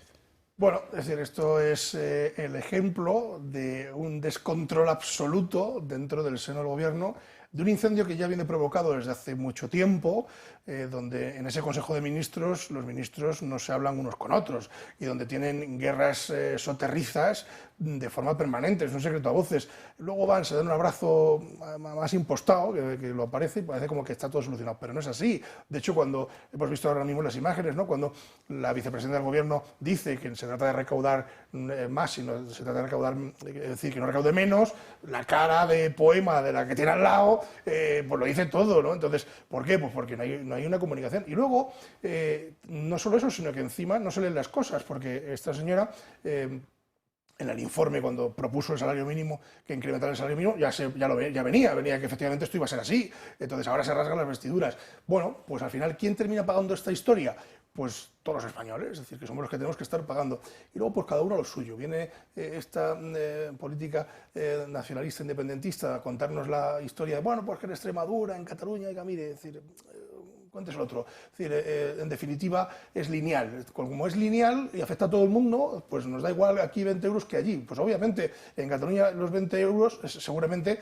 Bueno, es decir, esto es el ejemplo de un descontrol absoluto dentro del seno del gobierno, de un incendio que ya viene provocado desde hace mucho tiempo, donde en ese Consejo de Ministros los ministros no se hablan unos con otros y donde tienen guerras soterrizas de forma permanente, es un secreto a voces. Luego van, se dan un abrazo más impostado, que lo aparece y parece como que está todo solucionado, pero no es así. De hecho, cuando hemos visto ahora mismo las imágenes, ¿no?, cuando la vicepresidenta del Gobierno dice que se trata de recaudar más, sino se trata de recaudar, es decir, que no recaude menos, la cara de poema de la que tiene al lado pues lo dice todo, ¿no? Entonces, ¿por qué? Pues porque no hay una comunicación. Y luego, no solo eso, sino que encima no se leen las cosas, porque esta señora... en el informe, cuando propuso el salario mínimo, que incrementara el salario mínimo, ya venía que efectivamente esto iba a ser así. Entonces ahora se rasgan las vestiduras. Bueno, pues al final, ¿quién termina pagando esta historia? Pues todos los españoles, es decir, que somos los que tenemos que estar pagando. Y luego, pues cada uno a lo suyo. Viene esta política nacionalista independentista a contarnos la historia de, bueno, pues que en Extremadura, en Cataluña, y que mire, es decir... cuéntese el otro. Es decir, en definitiva, es lineal. Como es lineal y afecta a todo el mundo, pues nos da igual aquí 20 euros que allí. Pues obviamente, en Cataluña los 20 euros seguramente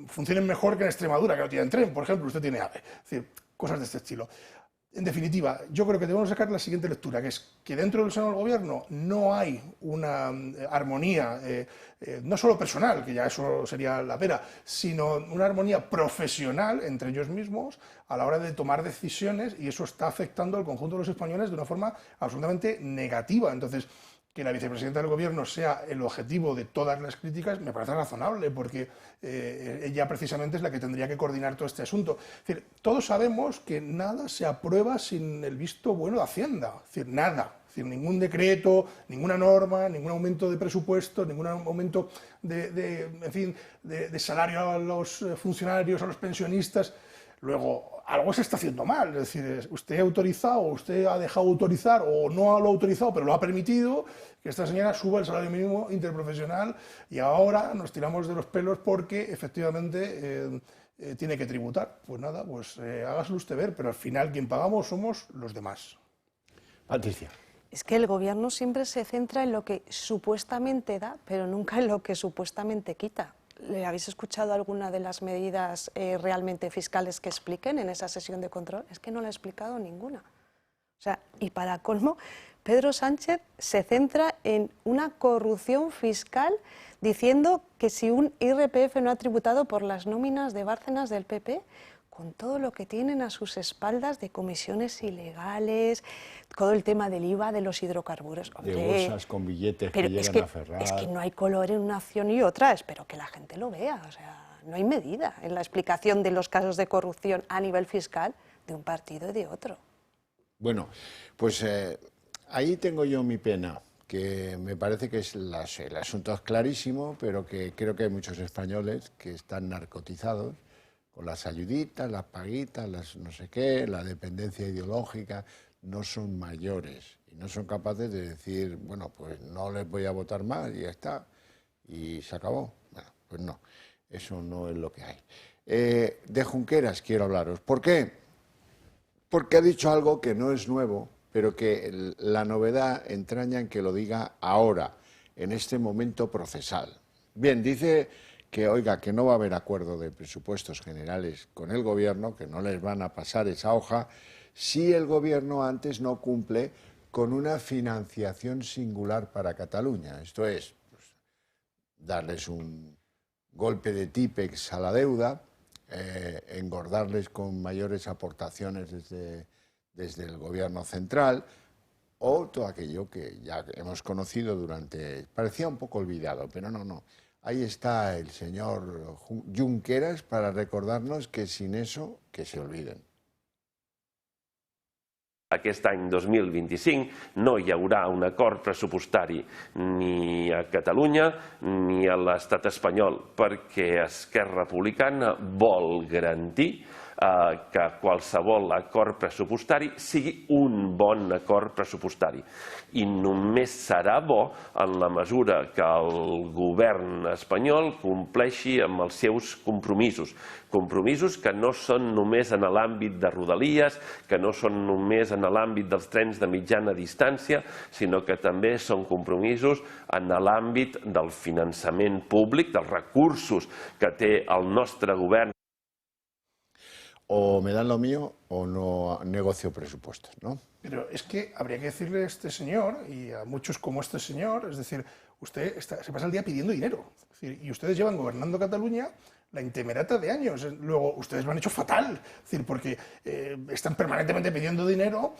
funcionen mejor que en Extremadura, que no tienen tren, por ejemplo, usted tiene AVE. Es decir, cosas de este estilo. En definitiva, yo creo que debemos sacar la siguiente lectura, que es que dentro del seno del gobierno no hay una armonía, no solo personal, que ya eso sería la pera, sino una armonía profesional entre ellos mismos a la hora de tomar decisiones, y eso está afectando al conjunto de los españoles de una forma absolutamente negativa. Entonces, que la vicepresidenta del Gobierno sea el objetivo de todas las críticas me parece razonable, porque ella precisamente es la que tendría que coordinar todo este asunto. Es decir, todos sabemos que nada se aprueba sin el visto bueno de Hacienda, es decir, nada. Es decir, ningún decreto, ninguna norma, ningún aumento de presupuesto, ningún aumento de salario a los funcionarios, a los pensionistas. Luego, algo se está haciendo mal, es decir, usted ha autorizado, usted ha dejado autorizar, o no lo ha autorizado, pero lo ha permitido, que esta señora suba el salario mínimo interprofesional, y ahora nos tiramos de los pelos porque efectivamente tiene que tributar. Pues nada, pues hágaselo usted ver, pero al final quien pagamos somos los demás. Patricia. Es que el gobierno siempre se centra en lo que supuestamente da, pero nunca en lo que supuestamente quita. ¿Le habéis escuchado alguna de las medidas realmente fiscales que expliquen en esa sesión de control? Es que no le ha explicado ninguna. O sea, y para colmo, Pedro Sánchez se centra en una corrupción fiscal diciendo que si un IRPF no ha tributado por las nóminas de Bárcenas del PP, con todo lo que tienen a sus espaldas de comisiones ilegales, todo el tema del IVA de los hidrocarburos. Hombre, de bolsas con billetes que llegan a Ferrar. Es que no hay color en una acción y otra, espero que la gente lo vea. O sea, no hay medida en la explicación de los casos de corrupción a nivel fiscal de un partido y de otro. Bueno, pues ahí tengo yo mi pena, que me parece que el asunto es clarísimo, pero que creo que hay muchos españoles que están narcotizados con las ayuditas, las paguitas, las no sé qué, la dependencia ideológica. No son mayores y no son capaces de decir, bueno, pues no les voy a votar más y ya está, y se acabó. Bueno, pues no, eso no es lo que hay. De Junqueras quiero hablaros. ¿Por qué? Porque ha dicho algo que no es nuevo, pero que la novedad entraña en que lo diga ahora, en este momento procesal. Bien, dice que, oiga, que no va a haber acuerdo de presupuestos generales con el Gobierno, que no les van a pasar esa hoja, si el Gobierno antes no cumple con una financiación singular para Cataluña. Esto es, pues, darles un golpe de típex a la deuda, engordarles con mayores aportaciones desde el Gobierno central, o todo aquello que ya hemos conocido durante... Parecía un poco olvidado, pero no. Ahí está el señor Junqueras para recordarnos que sin eso, que se olviden. Aquest any 2025 no hi haurà un acord pressupostari ni a Catalunya ni a l'estat espanyol, perquè Esquerra Republicana vol garantir que qualsevol acord pressupostari sigui un bon acord pressupostari. I només serà bo en la mesura que el govern espanyol compleixi amb els seus compromisos. Compromisos que no són només en l'àmbit de Rodalies, que no són només en l'àmbit dels trens de mitjana distància, sinó que també són compromisos en l'àmbit del finançament públic, dels recursos que té el nostre govern. O me dan lo mío o no negocio presupuestos, ¿no? Pero es que habría que decirle a este señor y a muchos como este señor, es decir, usted se pasa el día pidiendo dinero. Es decir, y ustedes llevan gobernando Cataluña la intemerata de años. Luego, ustedes lo han hecho fatal, es decir, porque están permanentemente pidiendo dinero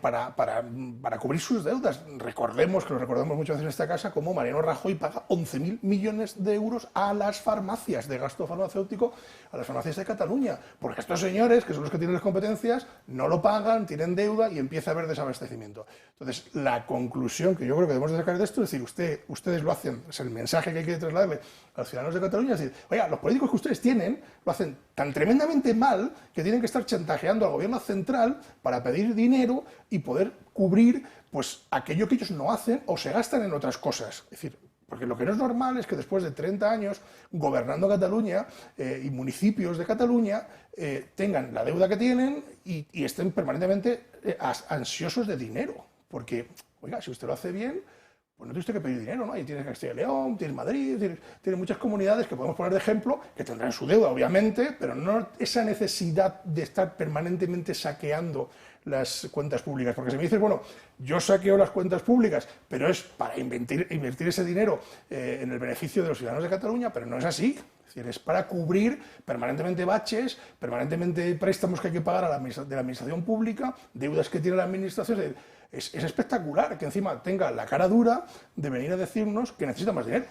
para cubrir sus deudas. Recordemos, que lo recordamos muchas veces en esta casa, como Mariano Rajoy paga 11.000 millones de euros a las farmacias, de gasto farmacéutico, a las farmacias de Cataluña, porque estos señores, que son los que tienen las competencias, no lo pagan, tienen deuda y empieza a haber desabastecimiento. Entonces, la conclusión que yo creo que debemos de sacar de esto es decir, ustedes lo hacen, es el mensaje que hay que trasladarle a los ciudadanos de Cataluña, es decir, oiga, los políticos que ustedes tienen lo hacen tan tremendamente mal que tienen que estar chantajeando al gobierno central para pedir dinero y poder cubrir pues aquello que ellos no hacen o se gastan en otras cosas. Es decir, porque lo que no es normal es que después de 30 años gobernando Cataluña y municipios de Cataluña tengan la deuda que tienen y estén permanentemente ansiosos de dinero. Porque, oiga, si usted lo hace bien, pues no tiene usted que pedir dinero, ¿no? Ahí tiene Castilla y León, tiene Madrid, tiene muchas comunidades que podemos poner de ejemplo, que tendrán su deuda, obviamente, pero no esa necesidad de estar permanentemente saqueando las cuentas públicas. Porque si me dices, bueno, yo saqueo las cuentas públicas, pero es para invertir ese dinero en el beneficio de los ciudadanos de Cataluña, pero no es así. Es decir, es para cubrir permanentemente baches, permanentemente préstamos que hay que pagar de la administración pública, deudas que tiene la administración. Es espectacular que encima tenga la cara dura de venir a decirnos que necesita más dinero.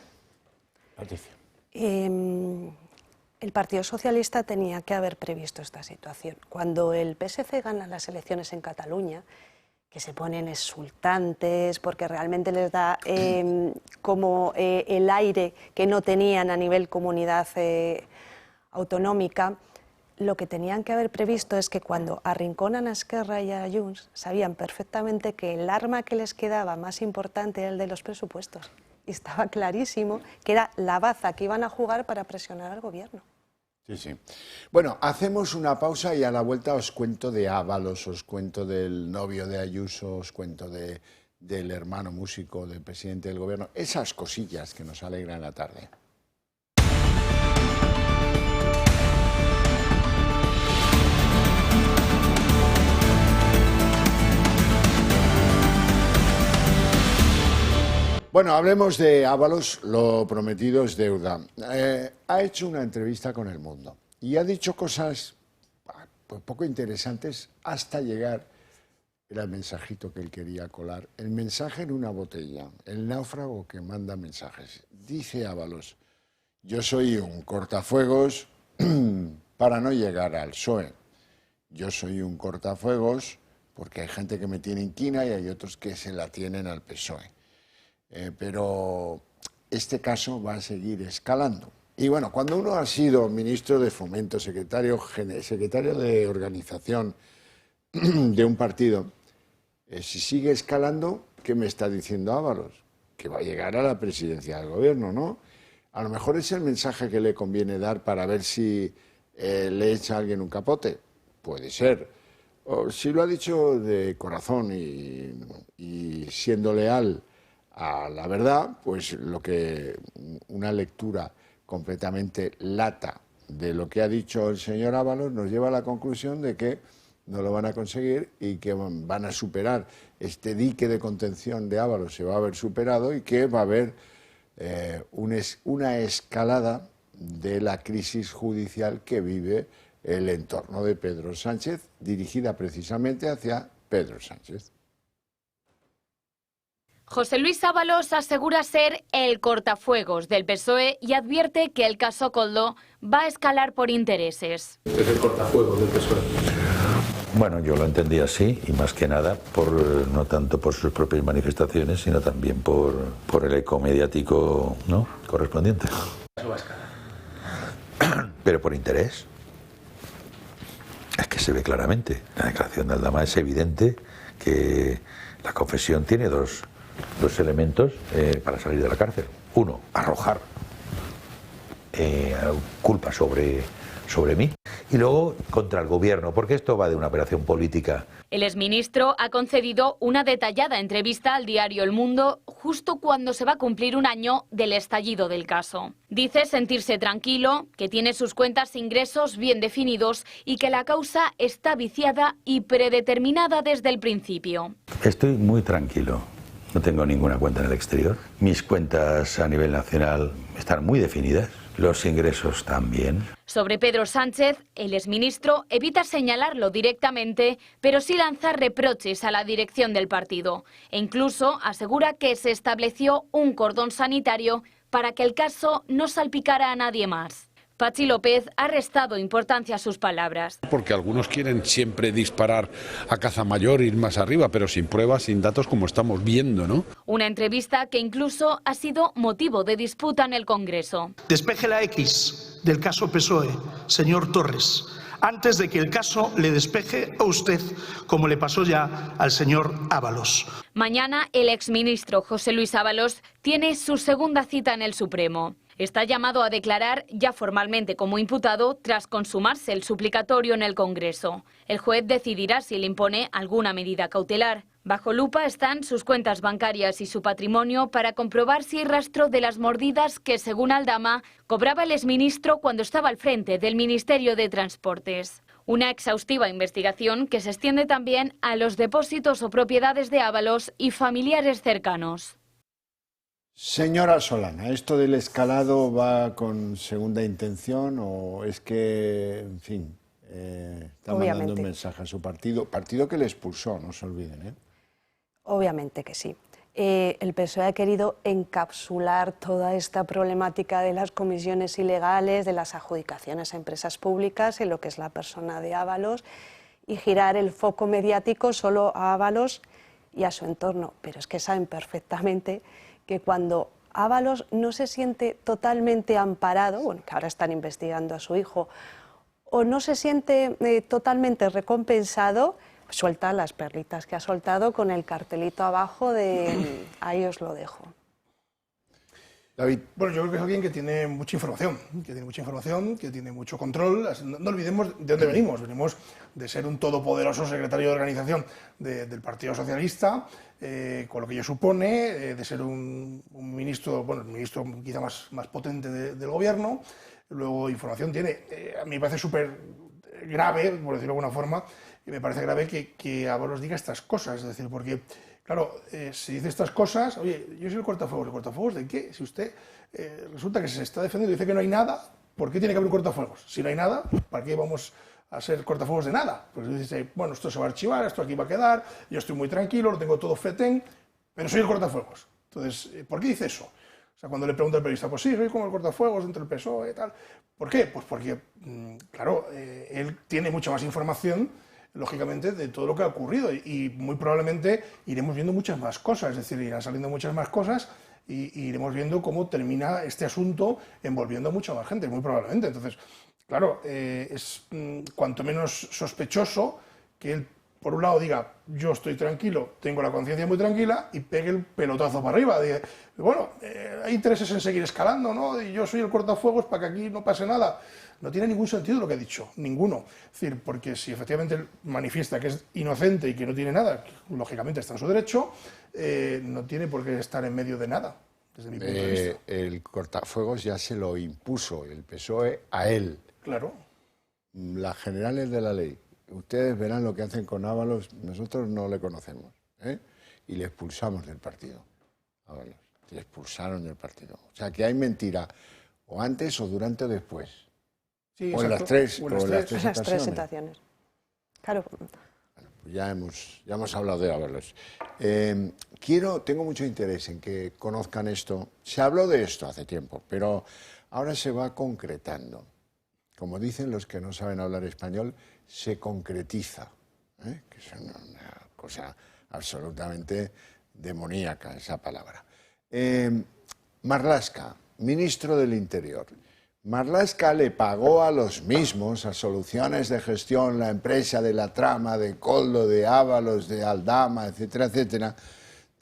Patricia. El Partido Socialista tenía que haber previsto esta situación. Cuando el PSC gana las elecciones en Cataluña, que se ponen exultantes porque realmente les da como el aire que no tenían a nivel comunidad autonómica, lo que tenían que haber previsto es que cuando arrinconan a Esquerra y a Junts, sabían perfectamente que el arma que les quedaba más importante era el de los presupuestos. Y estaba clarísimo que era la baza que iban a jugar para presionar al gobierno. Sí, sí. Bueno, hacemos una pausa y a la vuelta os cuento de Ábalos, os cuento del novio de Ayuso, os cuento del hermano músico del presidente del gobierno, esas cosillas que nos alegran la tarde. Bueno, hablemos de Ábalos, lo prometido es deuda. Ha hecho una entrevista con El Mundo y ha dicho cosas pues, poco interesantes hasta llegar, era el mensajito que él quería colar, el mensaje en una botella, el náufrago que manda mensajes. Dice Ábalos, yo soy un cortafuegos para no llegar al PSOE. Yo soy un cortafuegos porque hay gente que me tiene inquina y hay otros que se la tienen al PSOE. Pero este caso va a seguir escalando. Y bueno, cuando uno ha sido ministro de Fomento, secretario de organización de un partido, si sigue escalando, ¿qué me está diciendo Ábalos? Que va a llegar a la presidencia del gobierno, ¿no? A lo mejor es el mensaje que le conviene dar para ver si le echa a alguien un capote. Puede ser. O si lo ha dicho de corazón y siendo leal a la verdad, pues una lectura completamente lata de lo que ha dicho el señor Ábalos nos lleva a la conclusión de que no lo van a conseguir y que van a superar este dique de contención de Ábalos, se va a haber superado y que va a haber una escalada de la crisis judicial que vive el entorno de Pedro Sánchez, dirigida precisamente hacia Pedro Sánchez. José Luis Ábalos asegura ser el cortafuegos del PSOE y advierte que el caso Koldo va a escalar por intereses. ¿Es el cortafuegos del PSOE? Bueno, yo lo entendí así y más que nada no tanto por sus propias manifestaciones, sino también por el eco mediático, ¿no?, correspondiente. Eso va a escalar. Pero por interés. Es que se ve claramente. La declaración de Aldama es evidente que la confesión tiene dos elementos para salir de la cárcel. Uno, arrojar culpa sobre mí, y luego contra el gobierno, porque esto va de una operación política. El exministro ha concedido una detallada entrevista al diario El Mundo justo cuando se va a cumplir un año del estallido del caso. Dice sentirse tranquilo, que tiene sus cuentas e ingresos bien definidos y que la causa está viciada y predeterminada desde el principio. Estoy muy tranquilo. No tengo ninguna cuenta en el exterior. Mis cuentas a nivel nacional están muy definidas. Los ingresos también. Sobre Pedro Sánchez, el exministro evita señalarlo directamente, pero sí lanzar reproches a la dirección del partido. E incluso asegura que se estableció un cordón sanitario para que el caso no salpicara a nadie más. Patxi López ha restado importancia a sus palabras. Porque algunos quieren siempre disparar a caza mayor, ir más arriba, pero sin pruebas, sin datos, como estamos viendo, ¿no? Una entrevista que incluso ha sido motivo de disputa en el Congreso. Despeje la X del caso PSOE, señor Torres, antes de que el caso le despeje a usted, como le pasó ya al señor Ábalos. Mañana el exministro José Luis Ábalos tiene su segunda cita en el Supremo. Está llamado a declarar ya formalmente como imputado tras consumarse el suplicatorio en el Congreso. El juez decidirá si le impone alguna medida cautelar. Bajo lupa están sus cuentas bancarias y su patrimonio para comprobar si hay rastro de las mordidas que, según Aldama, cobraba el exministro cuando estaba al frente del Ministerio de Transportes. Una exhaustiva investigación que se extiende también a los depósitos o propiedades de Ábalos y familiares cercanos. Señora Solana, ¿esto del escalado va con segunda intención o es que, en fin, está mandando un mensaje a su partido que le expulsó, no se olviden, ¿eh? Obviamente que sí. El PSOE ha querido encapsular toda esta problemática de las comisiones ilegales, de las adjudicaciones a empresas públicas en lo que es la persona de Ábalos y girar el foco mediático solo a Ábalos y a su entorno. Pero es que saben perfectamente que cuando Ábalos no se siente totalmente amparado, bueno, que ahora están investigando a su hijo, o no se siente totalmente recompensado, suelta las perlitas que ha soltado con el cartelito abajo de ahí os lo dejo. David. Bueno, yo creo que es alguien que tiene mucha información, que tiene mucho control. No olvidemos de dónde venimos. Venimos de ser un todopoderoso secretario de organización del Partido Socialista, con lo que ello supone, de ser un ministro, bueno, el ministro quizá más potente del gobierno. Luego, información tiene. A mí me parece súper grave, por decirlo de alguna forma, y me parece grave que Ábalos diga estas cosas. Es decir, porque, claro, si dice estas cosas, oye, yo soy el cortafuegos. ¿El cortafuegos de qué? Si usted resulta que se está defendiendo y dice que no hay nada, ¿por qué tiene que haber un cortafuegos? Si no hay nada, ¿para qué vamos a ser cortafuegos de nada? Pues dice, bueno, esto se va a archivar, esto aquí va a quedar, yo estoy muy tranquilo, lo tengo todo fetén, pero soy el cortafuegos. Entonces, ¿por qué dice eso? O sea, cuando le pregunta al periodista, pues sí, soy como el cortafuegos dentro del PSOE y tal. ¿Por qué? Pues porque, claro, él tiene mucha más información, lógicamente, de todo lo que ha ocurrido y muy probablemente iremos viendo muchas más cosas, es decir, irán saliendo muchas más cosas y iremos viendo cómo termina este asunto envolviendo a mucha más gente, muy probablemente. Entonces, claro, es cuanto menos sospechoso que él, por un lado, diga, yo estoy tranquilo, tengo la conciencia muy tranquila, y pegue el pelotazo para arriba. Dice, bueno, hay intereses en seguir escalando, ¿no? Y yo soy el cortafuegos para que aquí no pase nada. No tiene ningún sentido lo que ha dicho, ninguno. Es decir, porque si efectivamente él manifiesta que es inocente y que no tiene nada, que lógicamente está en su derecho, no tiene por qué estar en medio de nada, desde mi punto de vista. El cortafuegos ya se lo impuso el PSOE a él. Claro. Las generales de la ley. Ustedes verán lo que hacen con Ábalos, nosotros no le conocemos, ¿eh? Y le expulsamos del partido. Ábalos, le expulsaron del partido. O sea, que hay mentira, o antes, o durante, o después. Sí, o en las tres situaciones. Claro. Bueno, pues ya hemos hablado de Ábalos. Tengo mucho interés en que conozcan esto. Se habló de esto hace tiempo, pero ahora se va concretando. Como dicen los que no saben hablar español, se concretiza, que es una cosa absolutamente demoníaca esa palabra. Marlaska, ministro del Interior. Marlaska le pagó a los mismos, a Soluciones de Gestión, la empresa de la trama de Koldo, de Ábalos, de Aldama, etcétera, etcétera,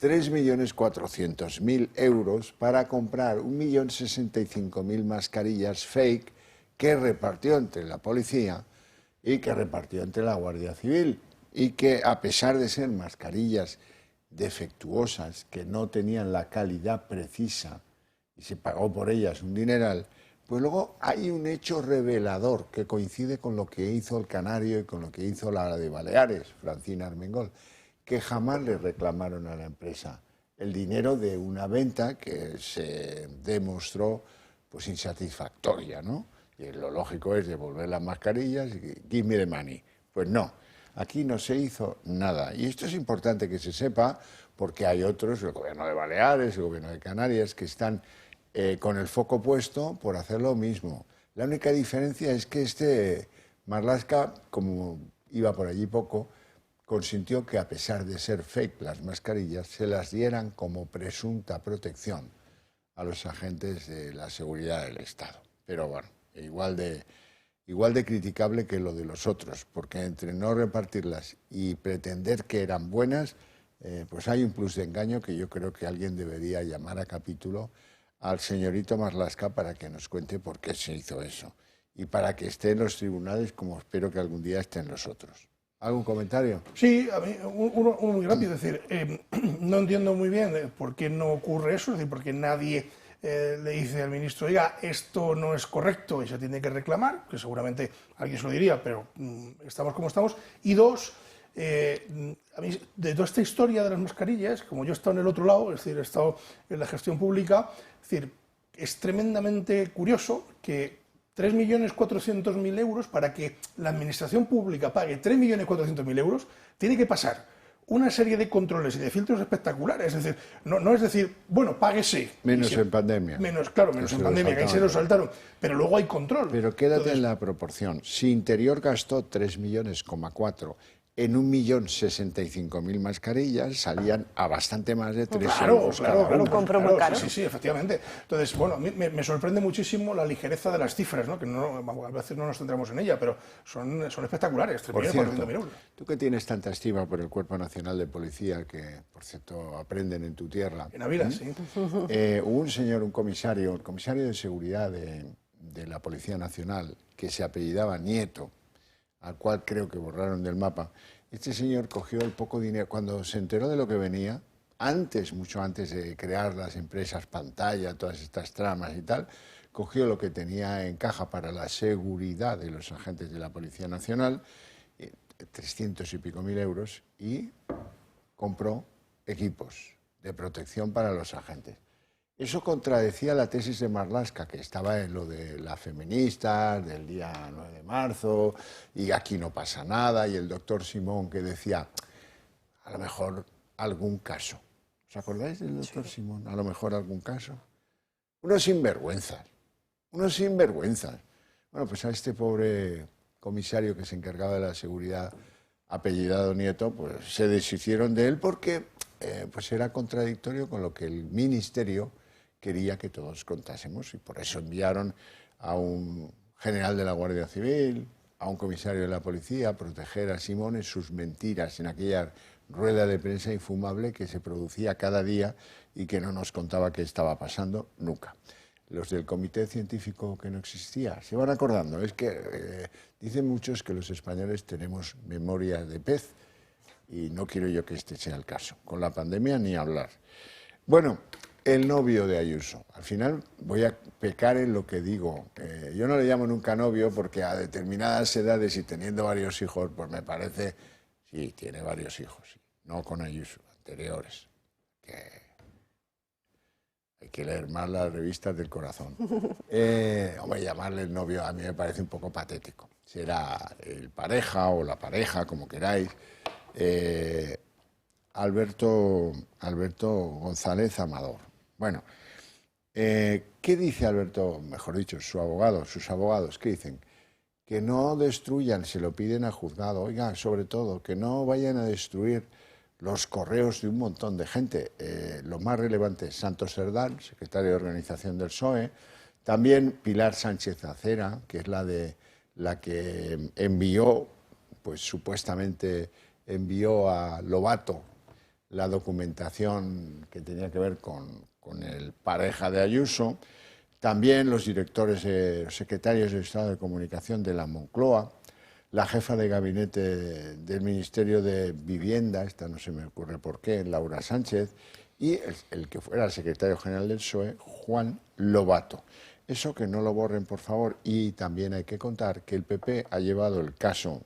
3.400.000 euros para comprar 1.065.000 mascarillas fake que repartió entre la policía y que repartió entre la Guardia Civil, y que, a pesar de ser mascarillas defectuosas, que no tenían la calidad precisa y se pagó por ellas un dineral, pues luego hay un hecho revelador que coincide con lo que hizo el Canario y con lo que hizo la de Baleares, Francina Armengol, que jamás le reclamaron a la empresa el dinero de una venta que se demostró pues insatisfactoria, ¿no? Y lo lógico es devolver las mascarillas y give me the money. Pues no, aquí no se hizo nada. Y esto es importante que se sepa porque hay otros, el gobierno de Baleares, el gobierno de Canarias, que están con el foco puesto por hacer lo mismo. La única diferencia es que Marlaska, como iba por allí poco, consintió que a pesar de ser fake las mascarillas, se las dieran como presunta protección a los agentes de la seguridad del Estado. Pero bueno, igual de criticable que lo de los otros, porque entre no repartirlas y pretender que eran buenas, pues hay un plus de engaño que yo creo que alguien debería llamar a capítulo al señorito Marlaska para que nos cuente por qué se hizo eso y para que esté en los tribunales como espero que algún día estén los otros. ¿Algún comentario? Sí, a mí uno muy rápido, es decir, no entiendo muy bien por qué no ocurre eso, es decir, porque nadie le dice al ministro, oiga, esto no es correcto y se tiene que reclamar, que seguramente alguien se lo diría, pero estamos como estamos. Y dos, a mí, de toda esta historia de las mascarillas, como yo he estado en el otro lado, es decir, he estado en la gestión pública, es decir, es tremendamente curioso que 3.400.000 euros, para que la administración pública pague 3.400.000 euros, tiene que pasar una serie de controles y de filtros espectaculares. Es decir, no es decir, bueno, páguese. Menos en pandemia. Menos en pandemia, que ahí se lo saltaron. Pero luego hay control. Pero quédate en la proporción. Si Interior gastó 3,4 millones en 1.065.000 mascarillas, salían a bastante más de 3 euros cada uno. Claro, sí, efectivamente. Entonces, bueno, a mí me sorprende muchísimo la ligereza de las cifras, ¿no? Que a veces no nos centramos en ella, pero son espectaculares, 3.400.000 euros. Tú que tienes tanta estima por el Cuerpo Nacional de Policía, que, por cierto, aprenden en tu tierra. En Ávila, sí. Hubo un señor, el comisario de seguridad de la Policía Nacional, que se apellidaba Nieto, al cual creo que borraron del mapa. Este señor cogió el poco dinero, cuando se enteró de lo que venía, mucho antes de crear las empresas pantalla, todas estas tramas y tal, cogió lo que tenía en caja para la seguridad de los agentes de la Policía Nacional, 300 y pico mil euros, y compró equipos de protección para los agentes. Eso contradecía la tesis de Marlaska, que estaba en lo de las feministas, del día 9 de marzo, y aquí no pasa nada, y el doctor Simón que decía, a lo mejor algún caso. ¿Os acordáis del doctor Simón? A lo mejor algún caso. Unos sinvergüenzas. Bueno, pues a este pobre comisario que se encargaba de la seguridad, apellidado Nieto, pues se deshicieron de él porque pues era contradictorio con lo que el ministerio quería que todos contásemos, y por eso enviaron a un general de la Guardia Civil, a un comisario de la policía, a proteger a Simón en sus mentiras, en aquella rueda de prensa infumable que se producía cada día y que no nos contaba qué estaba pasando nunca. Los del comité científico que no existía, se van acordando, es que dicen muchos que los españoles tenemos memoria de pez y no quiero yo que este sea el caso. Con la pandemia ni hablar. Bueno, el novio de Ayuso. Al final voy a pecar en lo que digo. Yo no le llamo nunca novio porque a determinadas edades y teniendo varios hijos, pues me parece... Sí, tiene varios hijos, sí. No con Ayuso, anteriores. Hay que leer más las revistas del corazón. Hombre, llamarle el novio a mí me parece un poco patético. Será el pareja o la pareja, como queráis. Alberto González Amador. Bueno, ¿qué dice Alberto, mejor dicho, sus abogados, qué dicen? Que no destruyan, se lo piden al juzgado, oiga, sobre todo, que no vayan a destruir los correos de un montón de gente. Lo más relevante es Santos Cerdán, secretario de Organización del PSOE, también Pilar Sánchez Acera, que es la que envió, pues supuestamente envió a Lobato la documentación que tenía que ver con el pareja de Ayuso, también los secretarios de Estado de Comunicación de la Moncloa, la jefa de gabinete del Ministerio de Vivienda, esta no se me ocurre por qué, Laura Sánchez, y el que fuera el secretario general del PSOE, Juan Lobato. Eso que no lo borren, por favor. Y también hay que contar que el PP ha llevado el caso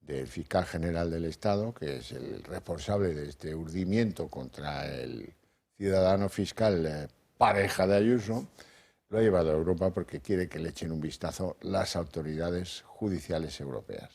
del fiscal general del Estado, que es el responsable de este urdimiento contra el ciudadano fiscal pareja de Ayuso, Lo ha llevado a Europa porque quiere que le echen un vistazo las autoridades judiciales europeas.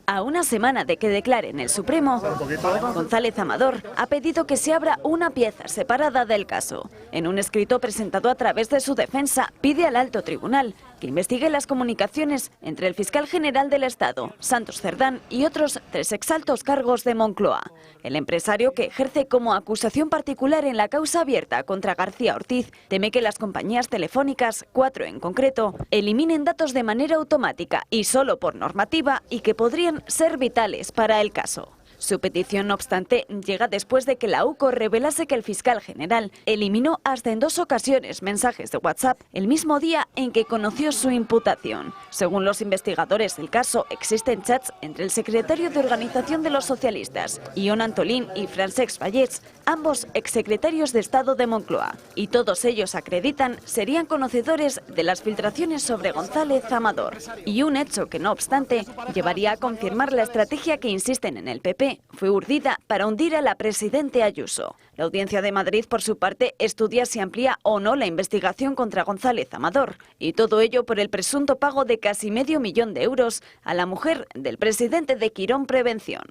A una semana de que declare en el Supremo, González Amador ha pedido que se abra una pieza separada del caso. En un escrito presentado a través de su defensa, pide al alto tribunal que investigue las comunicaciones entre el fiscal general del Estado, Santos Cerdán, y otros 3 exaltos cargos de Moncloa. El empresario, que ejerce como acusación particular en la causa abierta contra García Ortiz, teme que las compañías telefónicas, 4 en concreto, eliminen datos de manera automática y solo por normativa, y que podrían ser vitales para el caso. Su petición, no obstante, llega después de que la UCO revelase que el fiscal general eliminó hasta en 2 ocasiones mensajes de WhatsApp el mismo día en que conoció su imputación. Según los investigadores del caso, existen chats entre el secretario de Organización de los Socialistas, Ion Antolín, y Francesc Vallès, ambos exsecretarios de Estado de Moncloa, y todos ellos acreditan serían conocedores de las filtraciones sobre González Amador. Y un hecho que, no obstante, llevaría a confirmar la estrategia que insisten en el PP, fue urdida para hundir a la presidenta Ayuso. La Audiencia de Madrid, por su parte, estudia si amplía o no la investigación contra González Amador, y todo ello por el presunto pago de casi medio millón de euros a la mujer del presidente de Quirón Prevención.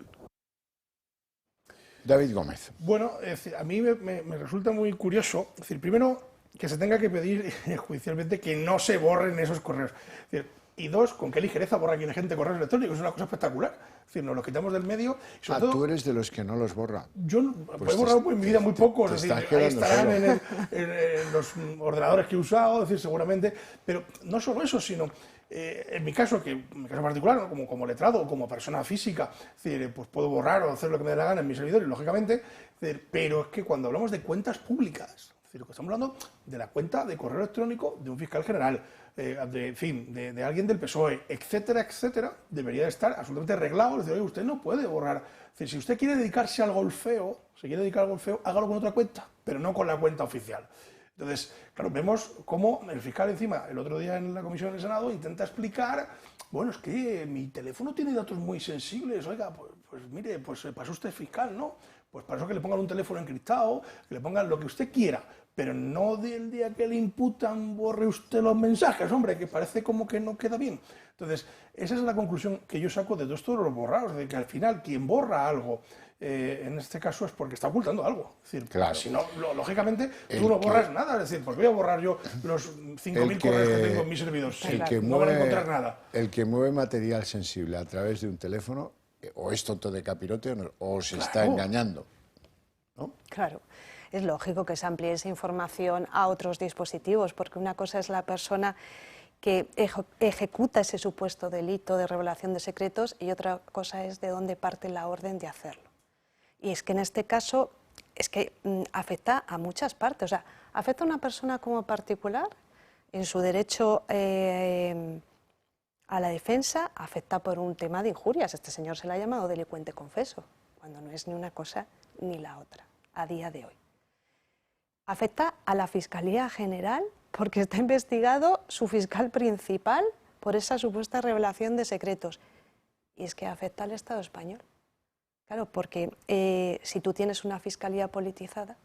David Gómez. Bueno, a mí me resulta muy curioso, es decir, primero, que se tenga que pedir judicialmente que no se borren esos correos. Es decir, y 2, con qué ligereza borra aquí la gente correos electrónicos, es una cosa espectacular. Es decir, nos los quitamos del medio. Y sobre todo, tú eres de los que no los borra. Yo he borrado en mi vida muy pocos, es decir, ahí estarán en los ordenadores que he usado, es decir, seguramente. Pero no solo eso, sino en mi caso particular, ¿no? como letrado o como persona física, es decir, pues puedo borrar o hacer lo que me dé la gana en mis servidores, lógicamente, pero es que cuando hablamos de cuentas públicas, es decir, estamos hablando de la cuenta de correo electrónico de un fiscal general, de alguien del PSOE, etcétera, etcétera, debería de estar absolutamente arreglado. Es decir, oye, usted no puede borrar. Es decir, si usted quiere dedicarse al golfeo, hágalo con otra cuenta, pero no con la cuenta oficial. Entonces, claro, vemos cómo el fiscal encima, el otro día en la comisión del Senado, intenta explicar, bueno, es que mi teléfono tiene datos muy sensibles, oiga, pues mire, pues para eso usted es fiscal, ¿no? Pues para eso que le pongan un teléfono encriptado, que le pongan lo que usted quiera, pero no del día que le imputan borre usted los mensajes, hombre, que parece como que no queda bien. Entonces, esa es la conclusión que yo saco de todos los borrados, de que al final quien borra algo, en este caso, es porque está ocultando algo. Es decir, claro, si no, lógicamente, tú no borras nada. Es decir, ¿por qué voy a borrar yo los 5.000 correos que tengo en mis servidores? Sí, no van a encontrar nada. El que mueve material sensible a través de un teléfono, o es tonto de capirote o se está engañando, ¿no? Claro. Es lógico que se amplíe esa información a otros dispositivos, porque una cosa es la persona que ejecuta ese supuesto delito de revelación de secretos y otra cosa es de dónde parte la orden de hacerlo. Y es que en este caso es que afecta a muchas partes, o sea, afecta a una persona como particular en su derecho a la defensa, afecta por un tema de injurias. Este señor se le ha llamado delincuente confeso, cuando no es ni una cosa ni la otra, a día de hoy. Afecta a la Fiscalía General porque está investigado su fiscal principal por esa supuesta revelación de secretos. Y es que afecta al Estado español. Claro, porque si tú tienes una fiscalía politizada,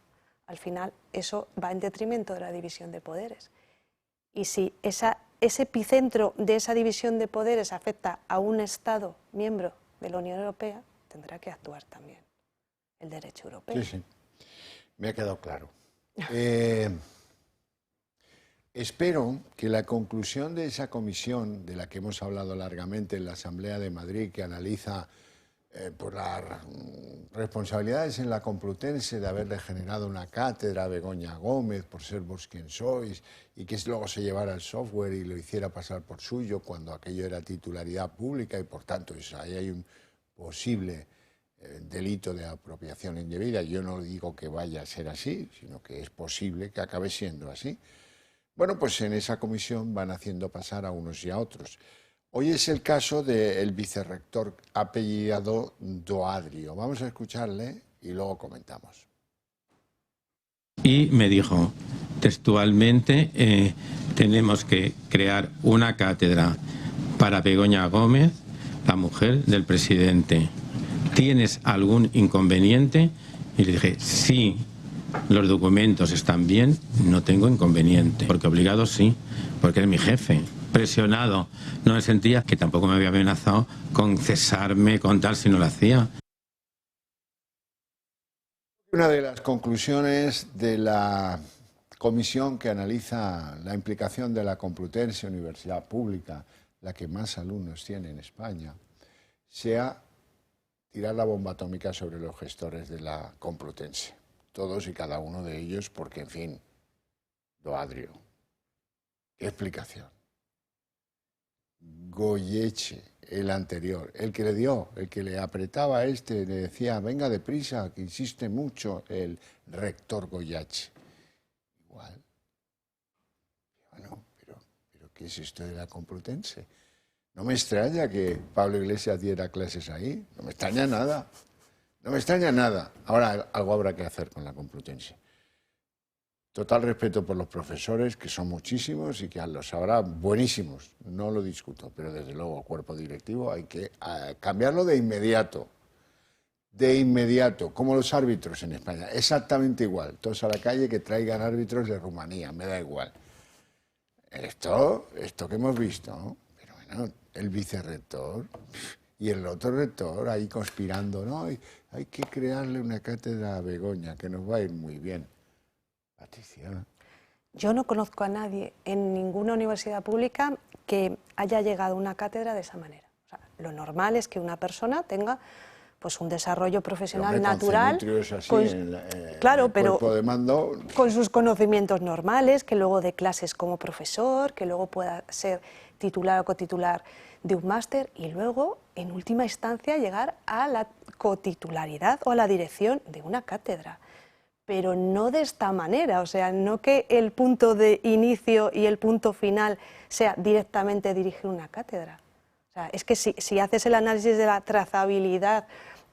al final eso va en detrimento de la división de poderes. Y si ese epicentro de esa división de poderes afecta a un Estado miembro de la Unión Europea, tendrá que actuar también el derecho europeo. Sí, sí. Me ha quedado claro. Espero que la conclusión de esa comisión, de la que hemos hablado largamente en la Asamblea de Madrid, que analiza por las responsabilidades en la Complutense de haberle generado una cátedra a Begoña Gómez por ser vos quien sois, y que luego se llevara el software y lo hiciera pasar por suyo cuando aquello era titularidad pública y por tanto ahí hay un posible delito de apropiación indebida. Yo no digo que vaya a ser así, sino que es posible que acabe siendo así. Bueno, pues en esa comisión van haciendo pasar a unos y a otros. Hoy es el caso del vicerrector apellidado Doadrio. Vamos a escucharle y luego comentamos. Y me dijo textualmente, tenemos que crear una cátedra para Begoña Gómez, la mujer del presidente. ¿Tienes algún inconveniente? Y le dije, sí, los documentos están bien, no tengo inconveniente. Porque obligado sí, porque es mi jefe. Presionado, no me sentía, que tampoco me había amenazado con cesarme, con tal, si no lo hacía. Una de las conclusiones de la comisión que analiza la implicación de la Complutense, universidad pública, la que más alumnos tiene en España, sea tirar la bomba atómica sobre los gestores de la Complutense. Todos y cada uno de ellos, porque, en fin, Doadrio, ¿qué explicación? Goyeche, el anterior, el que le dio, el que le apretaba a le decía, venga deprisa, que insiste mucho el rector Goyeche. Igual. Bueno, pero ¿qué es esto de la Complutense? No me extraña que Pablo Iglesias diera clases ahí, no me extraña nada, no me extraña nada. Ahora algo habrá que hacer con la Complutense. Total respeto por los profesores, que son muchísimos y que los habrá buenísimos, no lo discuto, pero desde luego cuerpo directivo hay que cambiarlo de inmediato. De inmediato, como los árbitros en España, exactamente igual. Todos a la calle, que traigan árbitros de Rumanía, me da igual. Esto que hemos visto, ¿no? Pero bueno, el vicerrector y el otro rector ahí conspirando, ¿no? Hay que crearle una cátedra a Begoña, que nos va a ir muy bien. Patricia. Yo no conozco a nadie en ninguna universidad pública que haya llegado a una cátedra de esa manera. O sea, lo normal es que una persona tenga pues un desarrollo profesional natural, claro, pero con sus conocimientos normales, que luego dé clases como profesor, que luego pueda ser titular o cotitular de un máster y luego, en última instancia, llegar a la cotitularidad o a la dirección de una cátedra. Pero no de esta manera, o sea, no que el punto de inicio y el punto final sea directamente dirigir una cátedra. O sea, es que si haces el análisis de la trazabilidad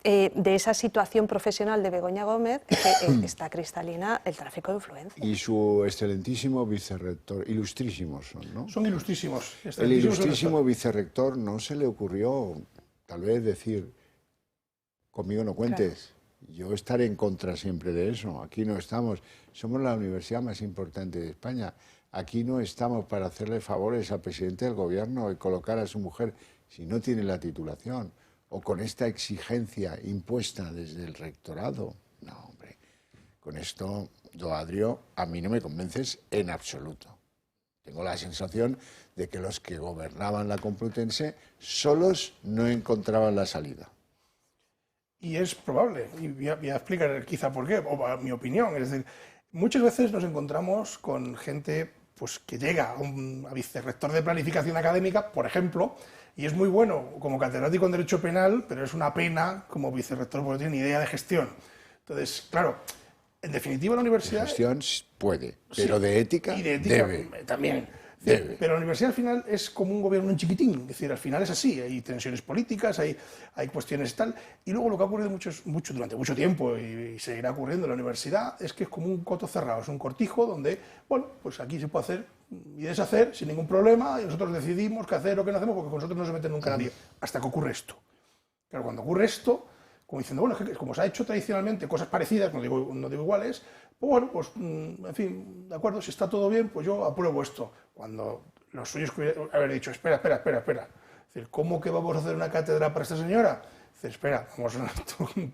de esa situación profesional de Begoña Gómez, es que está cristalina el tráfico de influencia. Y su excelentísimo vicerrector, ilustrísimos son, ¿no? Son ilustrísimos. El ilustrísimo vicerrector no se le ocurrió, tal vez, decir, conmigo no cuentes. Claro. Yo estaré en contra siempre de eso. Aquí no estamos. Somos la universidad más importante de España. Aquí no estamos para hacerle favores al presidente del gobierno y colocar a su mujer si no tiene la titulación o con esta exigencia impuesta desde el rectorado. No, hombre. Con esto, Doadrio, a mí no me convences en absoluto. Tengo la sensación de que los que gobernaban la Complutense solos no encontraban la salida. Y es probable, y voy a explicar quizá por qué, o mi opinión. Es decir, muchas veces nos encontramos con gente pues, que llega a vicerrector de planificación académica, por ejemplo, y es muy bueno como catedrático en Derecho Penal, pero es una pena como vicerrector porque no tiene ni idea de gestión. Entonces, claro, en definitiva la universidad... De gestión puede, pero sí, de ética, y de ética debe. También. Pero la universidad al final es como un gobierno en chiquitín, es decir, al final es así, hay tensiones políticas, hay cuestiones tal, y luego lo que ha ocurrido durante mucho tiempo y seguirá ocurriendo en la universidad es que es como un coto cerrado, es un cortijo donde, bueno, pues aquí se puede hacer y deshacer sin ningún problema y nosotros decidimos qué hacer o qué no hacemos porque con nosotros no se mete nunca nadie, hasta que ocurre esto. Pero cuando ocurre esto, como diciendo, bueno, es que como se ha hecho tradicionalmente cosas parecidas, no digo iguales, pues bueno, pues en fin, de acuerdo, si está todo bien, pues yo apruebo esto. Cuando los suyos haber dicho, espera. Es decir, ¿cómo que vamos a hacer una cátedra para esta señora? Es decir, espera,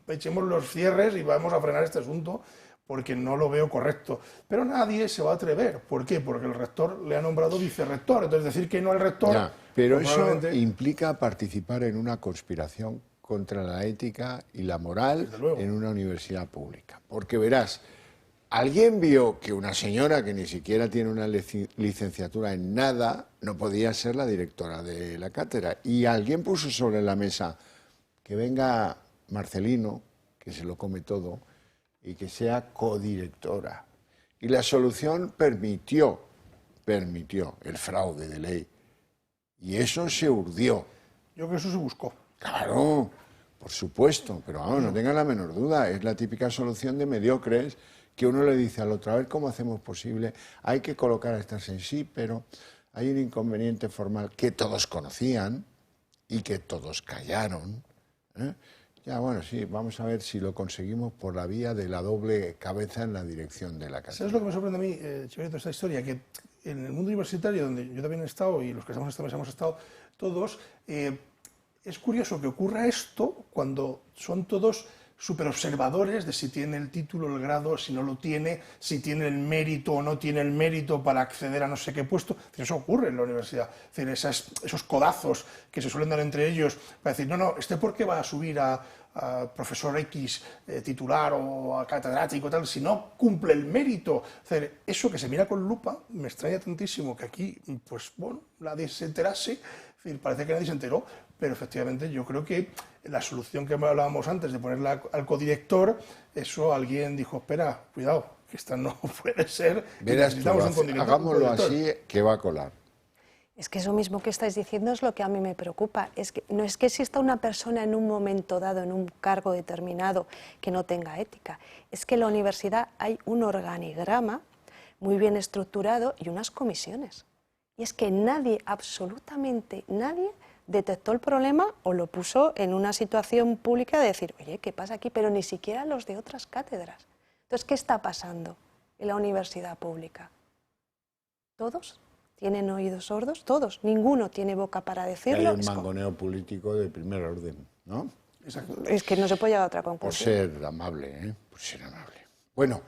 echemos los cierres y vamos a frenar este asunto porque no lo veo correcto. Pero nadie se va a atrever. ¿Por qué? Porque el rector le ha nombrado vicerrector. Entonces decir que no al rector... Ya, pero eso implica participar en una conspiración contra la ética y la moral en una universidad pública. Porque verás, alguien vio que una señora que ni siquiera tiene una licenciatura en nada no podía ser la directora de la cátedra. Y alguien puso sobre la mesa que venga Marcelino, que se lo come todo, y que sea codirectora. Y la solución permitió el fraude de ley. Y eso se urdió. Yo creo que eso se buscó. Claro, por supuesto, pero vamos, no tengan la menor duda, es la típica solución de mediocres que uno le dice al otro, a ver cómo hacemos posible, hay que colocar a estas en sí, pero hay un inconveniente formal que todos conocían y que todos callaron, ¿eh? Ya, bueno, sí, vamos a ver si lo conseguimos por la vía de la doble cabeza en la dirección de la cátedra. ¿Sabes lo que me sorprende a mí, Cheverito, esta historia? Que en el mundo universitario, donde yo también he estado, y los que estamos en esta mesa hemos estado todos, es curioso que ocurra esto cuando son todos súper observadores de si tiene el título, el grado, si no lo tiene, si tiene el mérito o no tiene el mérito para acceder a no sé qué puesto. Eso ocurre en la universidad. Es decir, esos codazos que se suelen dar entre ellos para decir, no, ¿por qué va a subir a profesor X titular o a catedrático tal, si no cumple el mérito? Eso que se mira con lupa, me extraña tantísimo que aquí, pues bueno, nadie se enterase. Es decir, parece que nadie se enteró, pero efectivamente yo creo que la solución que hablábamos antes de ponerla al codirector, eso alguien dijo, espera, cuidado, que esta no puede ser. Verás tú, hagámoslo así, que va a colar. Es que eso mismo que estáis diciendo es lo que a mí me preocupa. Es que no es que exista una persona en un momento dado, en un cargo determinado, que no tenga ética. Es que en la universidad hay un organigrama muy bien estructurado y unas comisiones. Y es que nadie, absolutamente nadie, detectó el problema o lo puso en una situación pública de decir, oye, ¿qué pasa aquí? Pero ni siquiera los de otras cátedras. Entonces, ¿qué está pasando en la universidad pública? ¿Todos tienen oídos sordos? Todos. Ninguno tiene boca para decirlo. Hay un mangoneo político de primer orden, ¿no? Exacto. Es que no se puede llegar a otra conclusión. Por ser amable, ¿eh? Por ser amable. Bueno,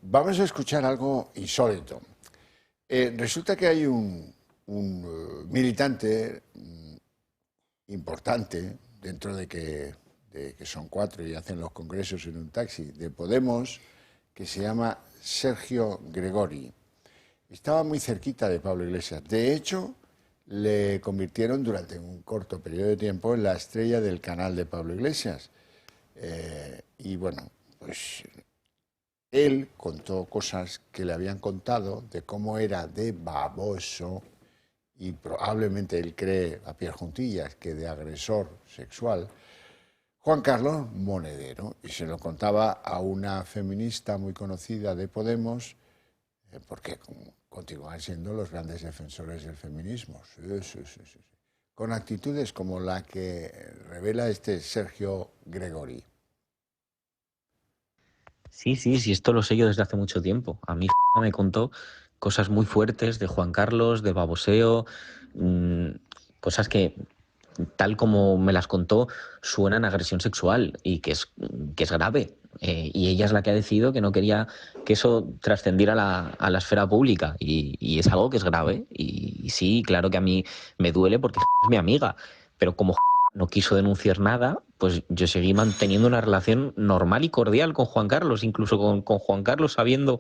vamos a escuchar algo insólito. Resulta que hay un militante importante, dentro de que son 4 y hacen los congresos en un taxi, de Podemos, que se llama Sergio Gregori. Estaba muy cerquita de Pablo Iglesias. De hecho, le convirtieron durante un corto periodo de tiempo en la estrella del canal de Pablo Iglesias. Y bueno, pues él contó cosas que le habían contado de cómo era de baboso, y probablemente él cree a pie juntillas que de agresor sexual, Juan Carlos Monedero, y se lo contaba a una feminista muy conocida de Podemos, porque continúan siendo los grandes defensores del feminismo, sí. Con actitudes como la que revela este Sergio Gregori. Sí, esto lo sé yo desde hace mucho tiempo. A mí me contó cosas muy fuertes de Juan Carlos, de baboseo, cosas que, tal como me las contó, suenan a agresión sexual y que es grave. Y ella es la que ha decidido que no quería que eso trascendiera a la esfera pública. Y es algo que es grave. Y sí, claro que a mí me duele porque es mi amiga. Pero como no quiso denunciar nada, pues yo seguí manteniendo una relación normal y cordial con Juan Carlos, incluso con Juan Carlos sabiendo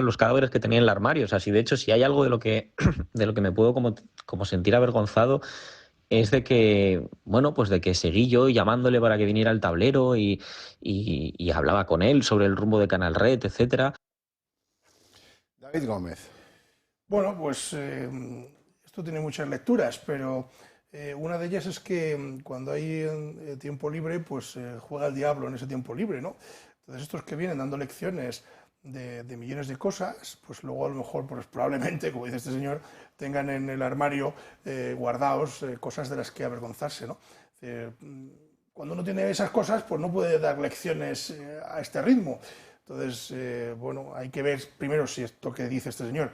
los cadáveres que tenía en el armario. O sea, de hecho, si hay algo de lo que me puedo como sentir avergonzado, es de que, bueno, pues de que seguí yo llamándole para que viniera al tablero y hablaba con él sobre el rumbo de Canal Red, etcétera. David Gómez. Bueno, pues esto tiene muchas lecturas, pero una de ellas es que cuando hay tiempo libre, pues juega el diablo en ese tiempo libre, ¿no? Entonces estos que vienen dando lecciones de millones de cosas, pues luego a lo mejor, pues probablemente, como dice este señor, tengan en el armario guardados cosas de las que avergonzarse, ¿no? Cuando uno tiene esas cosas, pues no puede dar lecciones a este ritmo. Entonces, bueno, hay que ver primero si esto que dice este señor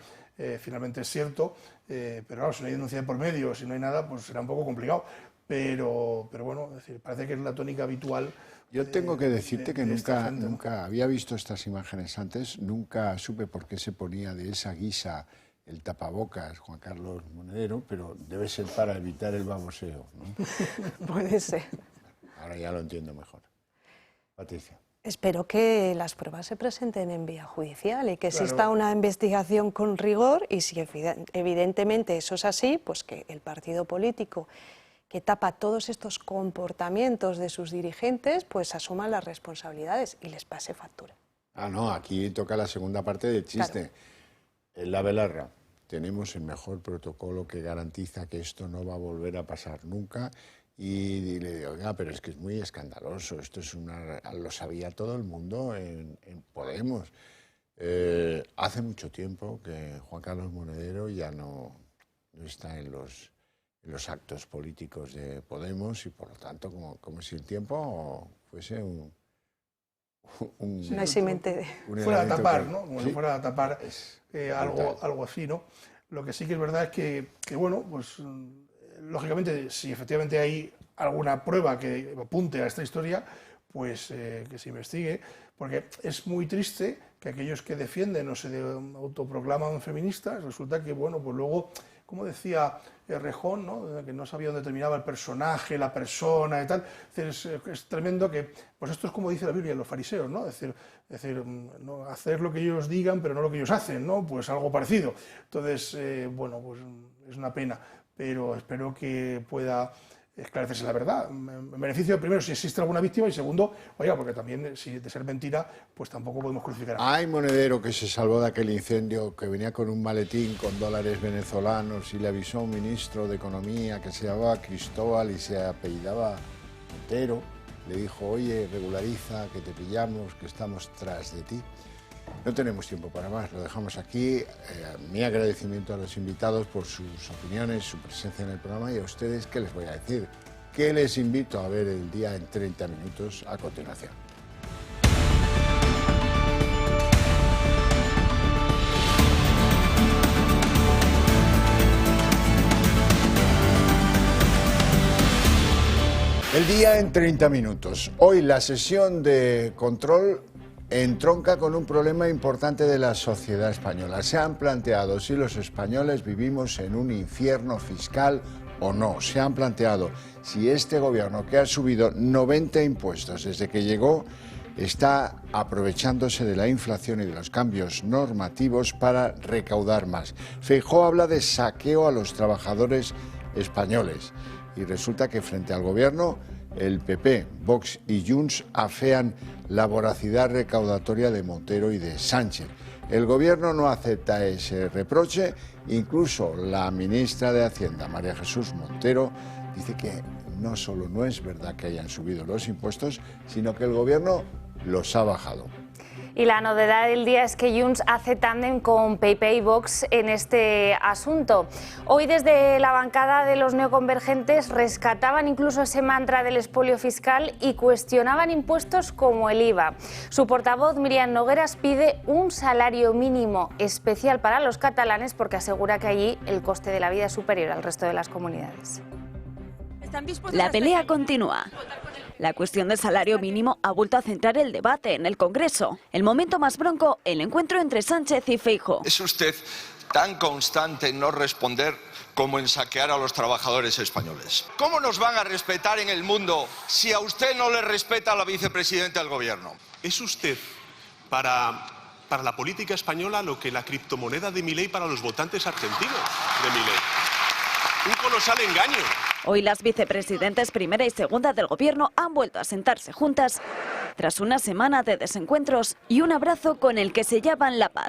finalmente es cierto, pero claro, si no hay denuncia por medio, si no hay nada, pues será un poco complicado. Pero bueno, es decir, parece que es la tónica habitual. Yo tengo que decirte que nunca había visto estas imágenes antes, nunca supe por qué se ponía de esa guisa el tapabocas Juan Carlos Monedero, pero debe ser para evitar el baboseo, ¿no? Puede ser. Ahora ya lo entiendo mejor. Patricia. Espero que las pruebas se presenten en vía judicial y que exista una investigación con rigor, y si evidentemente eso es así, pues que el partido político que tapa todos estos comportamientos de sus dirigentes, pues asuma las responsabilidades y les pase factura. Ah, no, aquí toca la segunda parte del chiste. Claro. En la Belarra tenemos el mejor protocolo que garantiza que esto no va a volver a pasar nunca. Y le digo, oiga, pero es que es muy escandaloso, esto es lo sabía todo el mundo en Podemos. Hace mucho tiempo que Juan Carlos Monedero ya no está en los en los actos políticos de Podemos y por lo tanto como si el tiempo fuese un fuera a tapar, ¿no? Como si fuera a tapar algo así, ¿no? Lo que sí que es verdad es que bueno, pues lógicamente si efectivamente hay alguna prueba que apunte a esta historia, pues que se investigue, porque es muy triste que aquellos que defienden o se autoproclaman feministas, resulta que, bueno, pues luego, como decía Rejón, ¿no? Que no sabía dónde terminaba el personaje, la persona y tal. Es tremendo que, pues esto es como dice la Biblia, los fariseos, ¿no? Es decir, no, hacer lo que ellos digan, pero no lo que ellos hacen, ¿no? Pues algo parecido. Entonces, bueno, pues es una pena, pero espero que pueda esclarecerse la verdad. En beneficio, primero, si existe alguna víctima, y segundo, oiga, porque también, si de ser mentira, pues tampoco podemos crucificar a nadie. Hay monedero que se salvó de aquel incendio, que venía con un maletín con dólares venezolanos y le avisó a un ministro de Economía que se llamaba Cristóbal y se apellidaba Montero. Le dijo, oye, regulariza, que te pillamos, que estamos tras de ti. No tenemos tiempo para más, lo dejamos aquí. Mi agradecimiento a los invitados por sus opiniones, su presencia en el programa, y a ustedes, ¿qué les voy a decir? Que les invito a ver El Día en 30 minutos a continuación. El Día en 30 minutos. Hoy la sesión de control entronca con un problema importante de la sociedad española. Se han planteado si los españoles vivimos en un infierno fiscal o no. Se han planteado si este gobierno, que ha subido 90 impuestos desde que llegó, está aprovechándose de la inflación y de los cambios normativos para recaudar más. Feijóo habla de saqueo a los trabajadores españoles y resulta que frente al gobierno el PP, Vox y Junts afean la voracidad recaudatoria de Montero y de Sánchez. El gobierno no acepta ese reproche, incluso la ministra de Hacienda, María Jesús Montero, dice que no solo no es verdad que hayan subido los impuestos, sino que el gobierno los ha bajado. Y la novedad del día es que Junts hace tándem con PP y Vox en este asunto. Hoy desde la bancada de los neoconvergentes rescataban incluso ese mantra del expolio fiscal y cuestionaban impuestos como el IVA. Su portavoz, Míriam Nogueras, pide un salario mínimo especial para los catalanes porque asegura que allí el coste de la vida es superior al resto de las comunidades. La pelea continúa. La cuestión del salario mínimo ha vuelto a centrar el debate en el Congreso. El momento más bronco, el encuentro entre Sánchez y Feijóo. Es usted tan constante en no responder como en saquear a los trabajadores españoles. ¿Cómo nos van a respetar en el mundo si a usted no le respeta a la vicepresidenta del Gobierno? ¿Es usted para la política española lo que la criptomoneda de Milei para los votantes argentinos de Milei? Un colosal engaño. Hoy las vicepresidentes primera y segunda del Gobierno han vuelto a sentarse juntas tras una semana de desencuentros y un abrazo con el que sellaban la paz.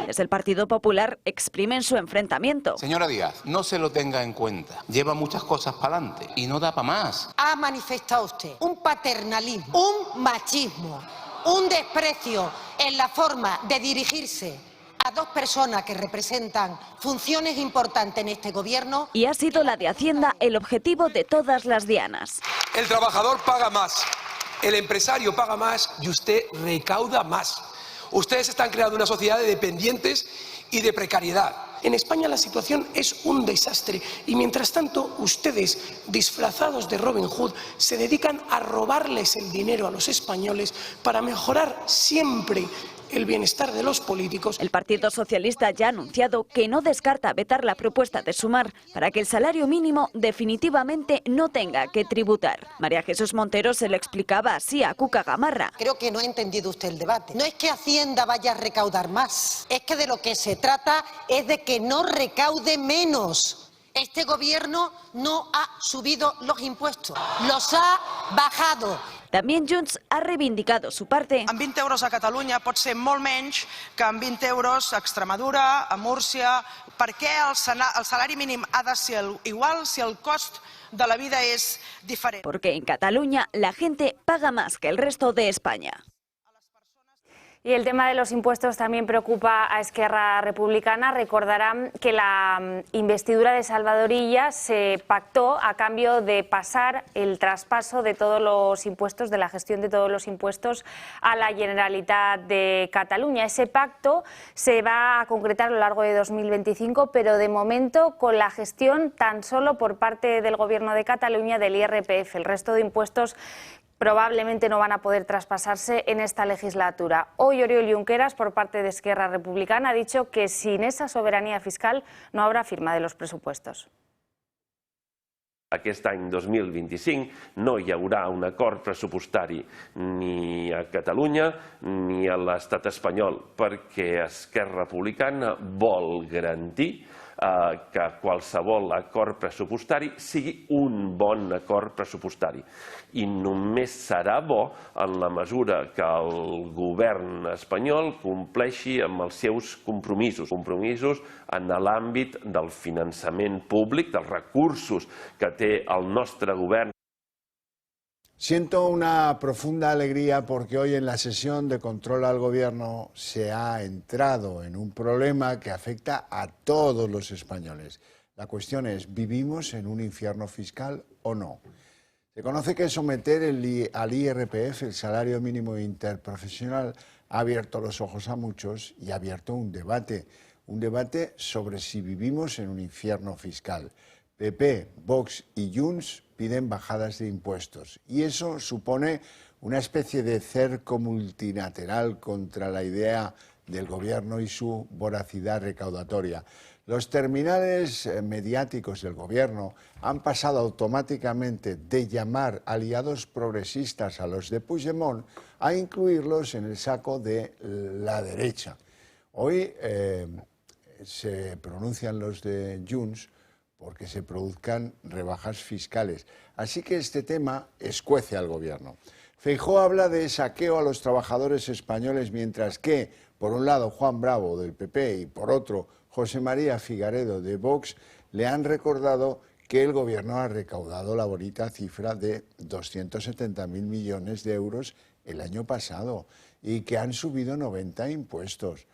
Desde el Partido Popular exprimen su enfrentamiento. Señora Díaz, no se lo tenga en cuenta. Lleva muchas cosas para adelante y no da para más. Ha manifestado usted un paternalismo, un machismo, un desprecio en la forma de dirigirse a dos personas que representan funciones importantes en este gobierno. Y ha sido la de Hacienda el objetivo de todas las dianas. El trabajador paga más, el empresario paga más y usted recauda más. Ustedes están creando una sociedad de dependientes y de precariedad. En España la situación es un desastre y mientras tanto ustedes, disfrazados de Robin Hood, se dedican a robarles el dinero a los españoles para mejorar siempre el bienestar de los políticos. El Partido Socialista ya ha anunciado que no descarta vetar la propuesta de Sumar para que el salario mínimo definitivamente no tenga que tributar. María Jesús Montero se lo explicaba así a Cuca Gamarra. Creo que no ha entendido usted el debate. No es que Hacienda vaya a recaudar más, es que de lo que se trata es de que no recaude menos. Este gobierno no ha subido los impuestos, los ha bajado. También Junts ha reivindicado su parte. Amb 20 euros a Catalunya pot ser molt menys que amb 20 euros a Extremadura, a Múrcia. Per què el salari mínim ha de ser igual si el cost de la vida es diferente? Porque en Cataluña la gente paga más que el resto de España. Y el tema de los impuestos también preocupa a Esquerra Republicana. Recordarán que la investidura de Salvador Illa se pactó a cambio de pasar el traspaso de todos los impuestos, de la gestión de todos los impuestos a la Generalitat de Cataluña. Ese pacto se va a concretar a lo largo de 2025, pero de momento con la gestión tan solo por parte del Gobierno de Cataluña del IRPF. El resto de impuestos probablemente no van a poder traspasarse en esta legislatura. Hoy Oriol Junqueras, por parte de Esquerra Republicana, ha dicho que sin esa soberanía fiscal no habrá firma de los presupuestos. Aquest any 2025 no hi haurà un acord pressupostari ni a Catalunya ni a l'estat espanyol, perquè Esquerra Republicana vol garantir que qualsevol acord pressupostari sigui un bon acord pressupostari. I només serà bo en la mesura que el govern espanyol compleixi amb els seus compromisos en l'àmbit del finançament públic, dels recursos que té el nostre govern. Siento una profunda alegría porque hoy en la sesión de control al gobierno se ha entrado en un problema que afecta a todos los españoles. La cuestión es, ¿vivimos en un infierno fiscal o no? Se conoce que someter al IRPF, el salario mínimo interprofesional, ha abierto los ojos a muchos y ha abierto un debate sobre si vivimos en un infierno fiscal. PP, Vox y Junts piden bajadas de impuestos y eso supone una especie de cerco multilateral contra la idea del gobierno y su voracidad recaudatoria. Los terminales mediáticos del gobierno han pasado automáticamente de llamar aliados progresistas a los de Puigdemont a incluirlos en el saco de la derecha. Hoy se pronuncian los de Junts porque se produzcan rebajas fiscales. Así que este tema escuece al gobierno. Feijóo habla de saqueo a los trabajadores españoles, mientras que, por un lado, Juan Bravo del PP y por otro, José María Figaredo de Vox le han recordado que el gobierno ha recaudado la bonita cifra de 270.000 millones de euros el año pasado y que han subido 90 impuestos.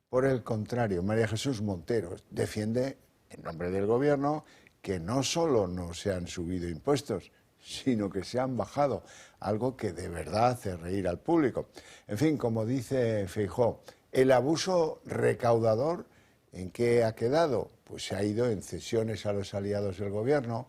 Por el contrario, María Jesús Montero defiende en nombre del gobierno que no solo no se han subido impuestos, sino que se han bajado, algo que de verdad hace reír al público. En fin, como dice Feijóo, el abuso recaudador, ¿en qué ha quedado? Pues se ha ido en cesiones a los aliados del gobierno,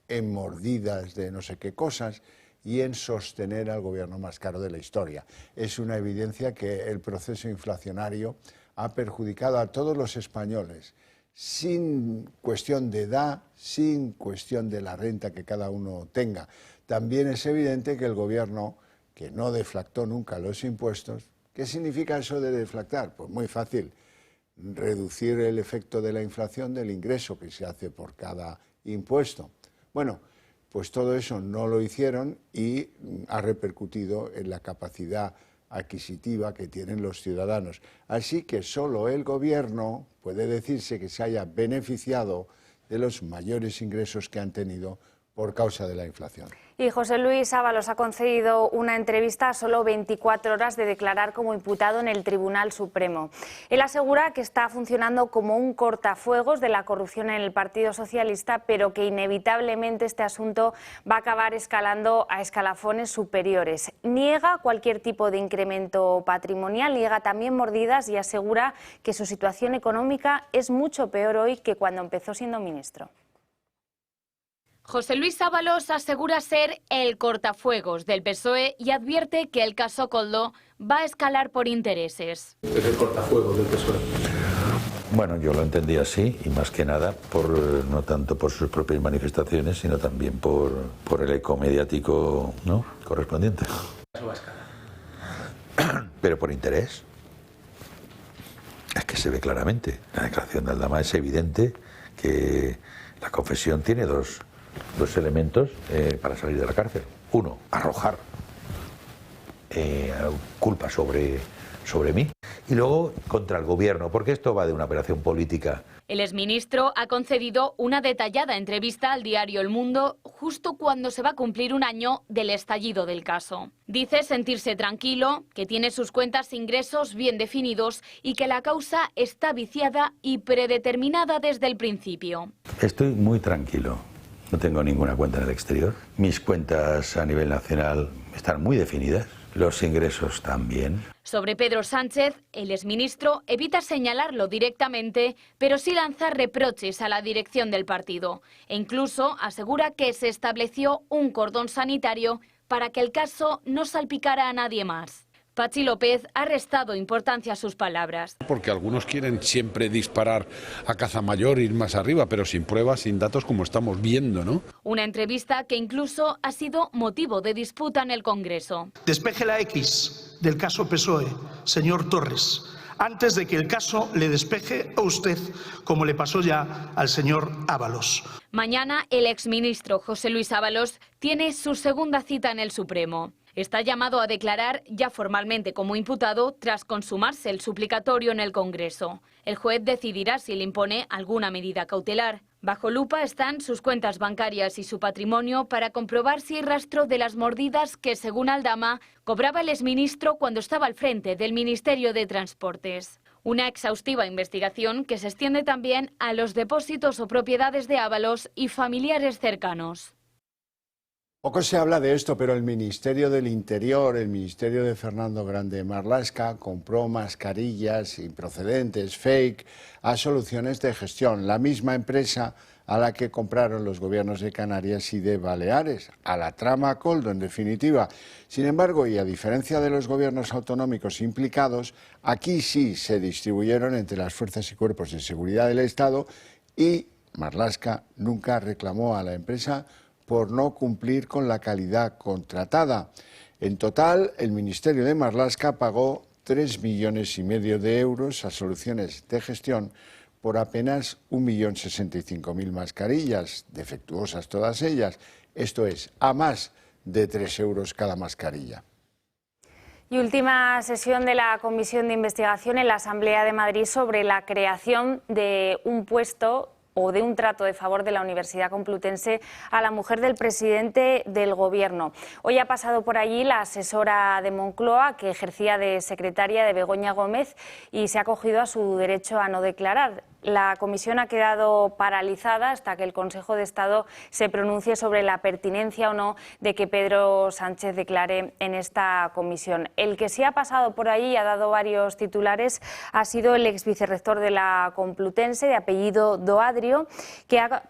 en mordidas de no sé qué cosas y en sostener al gobierno más caro de la historia. Es una evidencia que el proceso inflacionario ha perjudicado a todos los españoles, sin cuestión de edad, sin cuestión de la renta que cada uno tenga. También es evidente que el gobierno, que no deflactó nunca los impuestos, ¿qué significa eso de deflactar? Pues muy fácil, reducir el efecto de la inflación del ingreso que se hace por cada impuesto. Bueno, pues todo eso no lo hicieron y ha repercutido en la capacidad adquisitiva que tienen los ciudadanos. Así que solo el gobierno puede decirse que se haya beneficiado de los mayores ingresos que han tenido por causa de la inflación. Y José Luis Ábalos ha concedido una entrevista a solo 24 horas de declarar como imputado en el Tribunal Supremo. Él asegura que está funcionando como un cortafuegos de la corrupción en el Partido Socialista, pero que inevitablemente este asunto va a acabar escalando a escalafones superiores. Niega cualquier tipo de incremento patrimonial, niega también mordidas y asegura que su situación económica es mucho peor hoy que cuando empezó siendo ministro. José Luis Ábalos asegura ser el cortafuegos del PSOE y advierte que el caso Koldo va a escalar por intereses. Es el cortafuegos del PSOE. Bueno, yo lo entendí así y más que nada no tanto por sus propias manifestaciones, sino también por el eco mediático, ¿no?, correspondiente. Eso va a escalar. Pero por interés. Es que se ve claramente. La declaración de Aldama es evidente que la confesión tiene dos elementos para salir de la cárcel. Uno, arrojar culpa sobre mí, y luego contra el gobierno, porque esto va de una operación política. El exministro ha concedido una detallada entrevista al diario El Mundo justo cuando se va a cumplir un año del estallido del caso. Dice sentirse tranquilo, que tiene sus cuentas e ingresos bien definidos y que la causa está viciada y predeterminada desde el principio. Estoy muy tranquilo. No tengo ninguna cuenta en el exterior. Mis cuentas a nivel nacional están muy definidas. Los ingresos también. Sobre Pedro Sánchez, el exministro evita señalarlo directamente, pero sí lanzar reproches a la dirección del partido. E incluso asegura que se estableció un cordón sanitario para que el caso no salpicara a nadie más. Patxi López ha restado importancia a sus palabras. Porque algunos quieren siempre disparar a caza mayor, ir más arriba, pero sin pruebas, sin datos, como estamos viendo, ¿no? Una entrevista que incluso ha sido motivo de disputa en el Congreso. Despeje la X del caso PSOE, señor Torres, antes de que el caso le despeje a usted, como le pasó ya al señor Ábalos. Mañana el exministro José Luis Ábalos tiene su segunda cita en el Supremo. Está llamado a declarar ya formalmente como imputado tras consumarse el suplicatorio en el Congreso. El juez decidirá si le impone alguna medida cautelar. Bajo lupa están sus cuentas bancarias y su patrimonio para comprobar si hay rastro de las mordidas que, según Aldama, cobraba el exministro cuando estaba al frente del Ministerio de Transportes. Una exhaustiva investigación que se extiende también a los depósitos o propiedades de Ábalos y familiares cercanos. Poco se habla de esto, pero el Ministerio del Interior, el Ministerio de Fernando Grande Marlaska, compró mascarillas improcedentes, fake, a Soluciones de Gestión, la misma empresa a la que compraron los gobiernos de Canarias y de Baleares, a la trama Coldo, en definitiva. Sin embargo, y a diferencia de los gobiernos autonómicos implicados, aquí sí se distribuyeron entre las fuerzas y cuerpos de seguridad del Estado y Marlaska nunca reclamó a la empresa por no cumplir con la calidad contratada. En total, el Ministerio de Marlaska pagó 3,5 millones de euros a Soluciones de Gestión por apenas 1.065.000 mascarillas, defectuosas todas ellas, esto es, a más de 3 euros cada mascarilla. Y última sesión de la Comisión de Investigación en la Asamblea de Madrid sobre la creación de un puesto o de un trato de favor de la Universidad Complutense a la mujer del presidente del Gobierno. Hoy ha pasado por allí la asesora de Moncloa, que ejercía de secretaria de Begoña Gómez, y se ha acogido a su derecho a no declarar. La comisión ha quedado paralizada hasta que el Consejo de Estado se pronuncie sobre la pertinencia o no de que Pedro Sánchez declare en esta comisión. El que sí ha pasado por allí y ha dado varios titulares ha sido el exvicerrector de la Complutense, de apellido Doadrio, que ha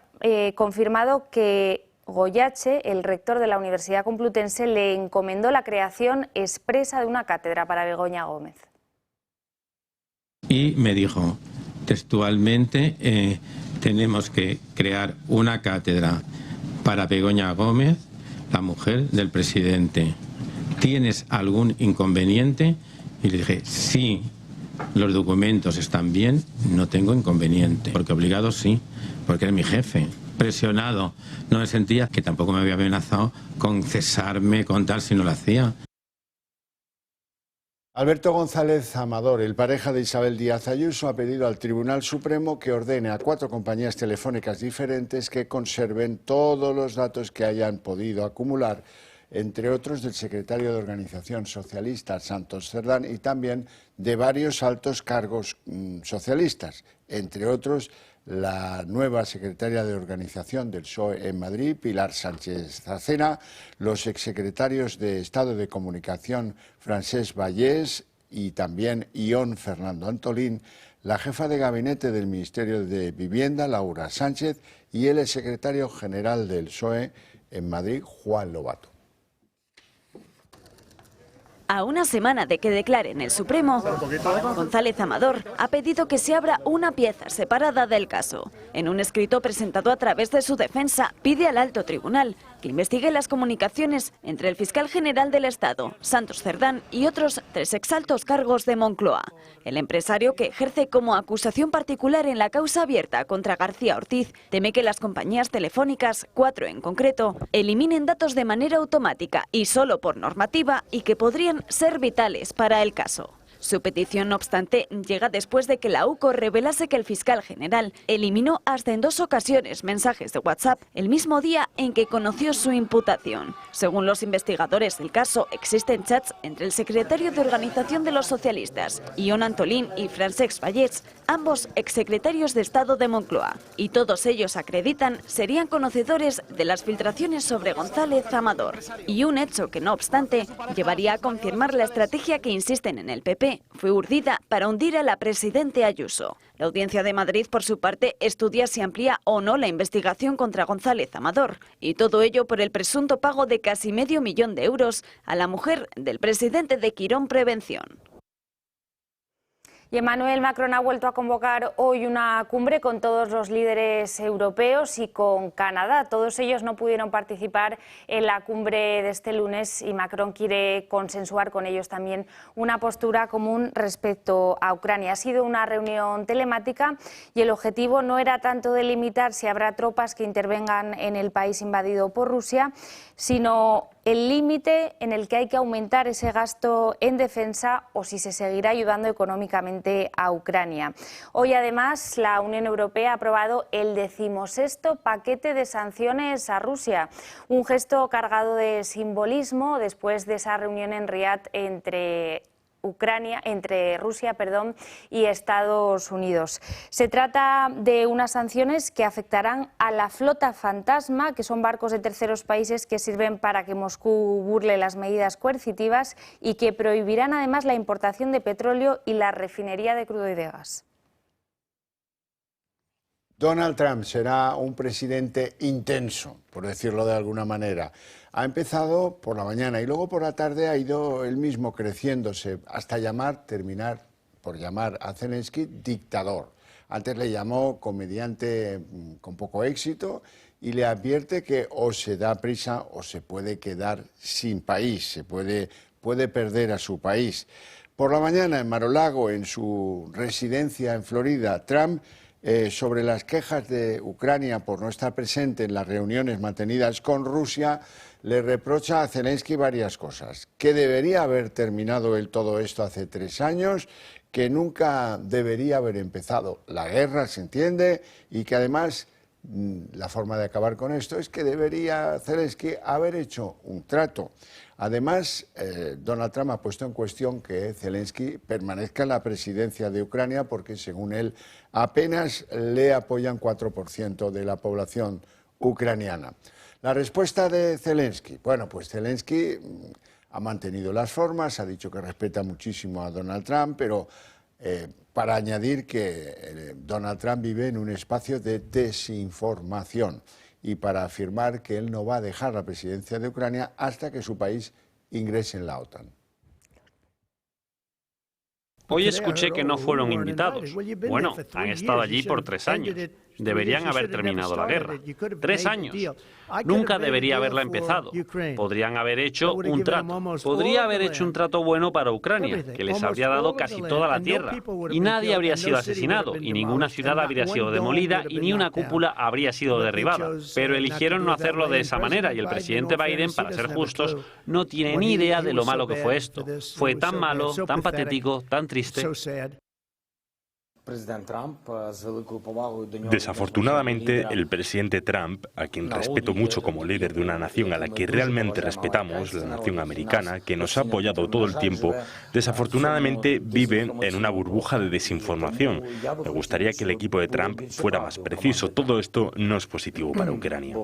confirmado que Goyache, el rector de la Universidad Complutense, le encomendó la creación expresa de una cátedra para Begoña Gómez. Y me dijo textualmente, tenemos que crear una cátedra para Begoña Gómez, la mujer del presidente. ¿Tienes algún inconveniente? Y le dije, sí, los documentos están bien, no tengo inconveniente. Porque obligado sí, porque era mi jefe. Presionado, no me sentía, que tampoco me había amenazado con cesarme, con tal, si no lo hacía. Alberto González Amador, el pareja de Isabel Díaz Ayuso, ha pedido al Tribunal Supremo que ordene a 4 compañías telefónicas diferentes que conserven todos los datos que hayan podido acumular, entre otros del secretario de Organización Socialista, Santos Cerdán, y también de varios altos cargos socialistas, entre otros la nueva secretaria de Organización del PSOE en Madrid, Pilar Sánchez Zacena, los exsecretarios de Estado de Comunicación, Francesc Vallès, y también Ion Fernando Antolín, la jefa de gabinete del Ministerio de Vivienda, Laura Sánchez, y el exsecretario general del PSOE en Madrid, Juan Lobato. A una semana de que declare en el Supremo, González Amador ha pedido que se abra una pieza separada del caso. En un escrito presentado a través de su defensa, pide al alto tribunal que investigue las comunicaciones entre el fiscal general del Estado, Santos Cerdán, y otros 3 exaltos cargos de Moncloa. El empresario, que ejerce como acusación particular en la causa abierta contra García Ortiz, teme que las compañías telefónicas, 4 en concreto, eliminen datos de manera automática y solo por normativa, y que podrían ser vitales para el caso. Su petición, no obstante, llega después de que la UCO revelase que el fiscal general eliminó hasta en 2 ocasiones mensajes de WhatsApp el mismo día en que conoció su imputación. Según los investigadores del caso, existen chats entre el secretario de Organización de los Socialistas, Ion Antolín, y Francesc Vallès, ambos exsecretarios de Estado de Moncloa, y todos ellos acreditan serían conocedores de las filtraciones sobre González Amador. Y un hecho que, no obstante, llevaría a confirmar la estrategia que insisten en el PP, fue urdida para hundir a la presidenta Ayuso. La Audiencia de Madrid, por su parte, estudia si amplía o no la investigación contra González Amador, y todo ello por el presunto pago de casi medio millón de euros a la mujer del presidente de Quirón Prevención. Y Emmanuel Macron ha vuelto a convocar hoy una cumbre con todos los líderes europeos y con Canadá. Todos ellos no pudieron participar en la cumbre de este lunes y Macron quiere consensuar con ellos también una postura común respecto a Ucrania. Ha sido una reunión telemática y el objetivo no era tanto delimitar si habrá tropas que intervengan en el país invadido por Rusia, sino el límite en el que hay que aumentar ese gasto en defensa o si se seguirá ayudando económicamente a Ucrania. Hoy, además, la Unión Europea ha aprobado el 16º paquete de sanciones a Rusia, un gesto cargado de simbolismo después de esa reunión en Riad entre Rusia y Estados Unidos. Se trata de unas sanciones que afectarán a la flota fantasma, que son barcos de terceros países que sirven para que Moscú burle las medidas coercitivas y que prohibirán además la importación de petróleo y la refinería de crudo y de gas. Donald Trump será un presidente intenso, por decirlo de alguna manera. Ha empezado por la mañana y luego por la tarde ha ido él mismo creciéndose hasta terminar por llamar a Zelensky dictador. Antes le llamó comediante con poco éxito y le advierte que o se da prisa o se puede quedar sin país, puede perder a su país. Por la mañana en Mar-a-Lago, en su residencia en Florida, Trump sobre las quejas de Ucrania por no estar presente en las reuniones mantenidas con Rusia, le reprocha a Zelensky varias cosas: que debería haber terminado todo esto hace 3 años, que nunca debería haber empezado la guerra, se entiende, y que además la forma de acabar con esto es que debería Zelensky haber hecho un trato. Además, Donald Trump ha puesto en cuestión que Zelensky permanezca en la presidencia de Ucrania porque, según él, apenas le apoyan 4% de la población ucraniana. La respuesta de Zelensky. Bueno, pues Zelensky ha mantenido las formas, ha dicho que respeta muchísimo a Donald Trump, pero para añadir que Donald Trump vive en un espacio de desinformación y para afirmar que él no va a dejar la presidencia de Ucrania hasta que su país ingrese en la OTAN. Hoy escuché que no fueron invitados. Bueno, han estado allí por 3 años. Deberían haber terminado la guerra. 3 años. Nunca debería haberla empezado. Podrían haber hecho un trato. Podría haber hecho un trato bueno para Ucrania, que les habría dado casi toda la tierra. Y nadie habría sido asesinado, y ninguna ciudad habría sido demolida, y ni una cúpula habría sido derribada. Pero eligieron no hacerlo de esa manera, y el presidente Biden, para ser justos, no tiene ni idea de lo malo que fue esto. Fue tan malo, tan patético, tan triste. Desafortunadamente, el presidente Trump, a quien respeto mucho como líder de una nación a la que realmente respetamos, la nación americana, que nos ha apoyado todo el tiempo, desafortunadamente vive en una burbuja de desinformación. Me gustaría que el equipo de Trump fuera más preciso. Todo esto no es positivo para Ucrania.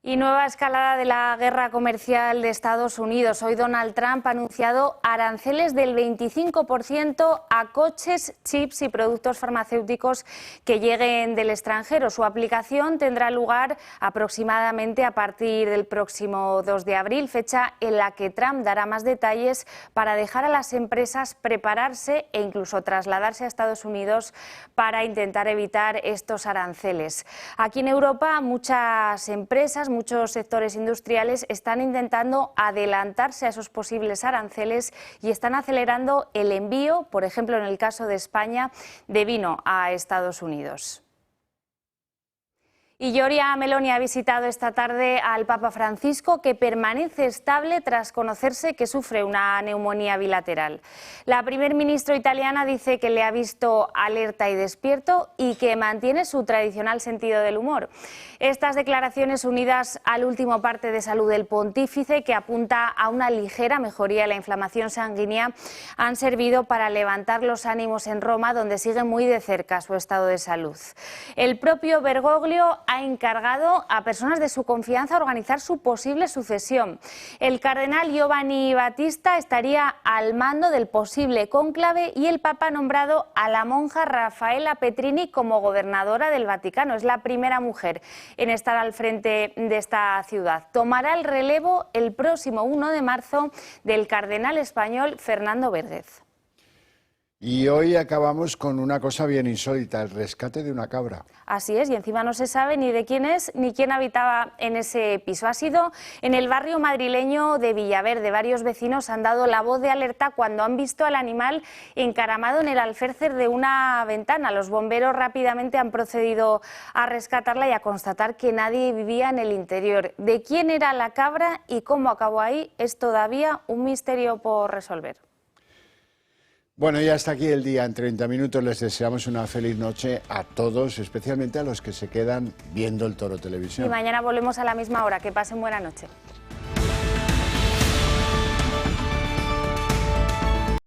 Y nueva escalada de la guerra comercial de Estados Unidos. Hoy Donald Trump ha anunciado aranceles del 25% a coches, chips y productos farmacéuticos que lleguen del extranjero. Su aplicación tendrá lugar aproximadamente a partir del próximo 2 de abril, fecha en la que Trump dará más detalles para dejar a las empresas prepararse e incluso trasladarse a Estados Unidos para intentar evitar estos aranceles. Aquí en Europa muchas empresas, muchos sectores industriales están intentando adelantarse a esos posibles aranceles y están acelerando el envío, por ejemplo en el caso de España, de vino a Estados Unidos. Y Giorgia Meloni ha visitado esta tarde al Papa Francisco, que permanece estable tras conocerse que sufre una neumonía bilateral. La primer ministra italiana dice que le ha visto alerta y despierto y que mantiene su tradicional sentido del humor. Estas declaraciones, unidas al último parte de salud del pontífice, que apunta a una ligera mejoría en la inflamación sanguínea, han servido para levantar los ánimos en Roma, donde sigue muy de cerca su estado de salud. El propio Bergoglio ha encargado a personas de su confianza organizar su posible sucesión. El cardenal Giovanni Battista estaría al mando del posible cónclave y el Papa ha nombrado a la monja Raffaella Petrini como gobernadora del Vaticano. Es la primera mujer en estar al frente de esta ciudad. Tomará el relevo el próximo 1 de marzo del cardenal español Fernando Vérguez. Y hoy acabamos con una cosa bien insólita, el rescate de una cabra. Así es, y encima no se sabe ni de quién es ni quién habitaba en ese piso. Ha sido en el barrio madrileño de Villaverde. Varios vecinos han dado la voz de alerta cuando han visto al animal encaramado en el alféizar de una ventana. Los bomberos rápidamente han procedido a rescatarla y a constatar que nadie vivía en el interior. De quién era la cabra y cómo acabó ahí es todavía un misterio por resolver. Bueno, ya está aquí el día en 30 minutos. Les deseamos una feliz noche a todos, especialmente a los que se quedan viendo el Toro Televisión. Y mañana volvemos a la misma hora. Que pasen buena noche.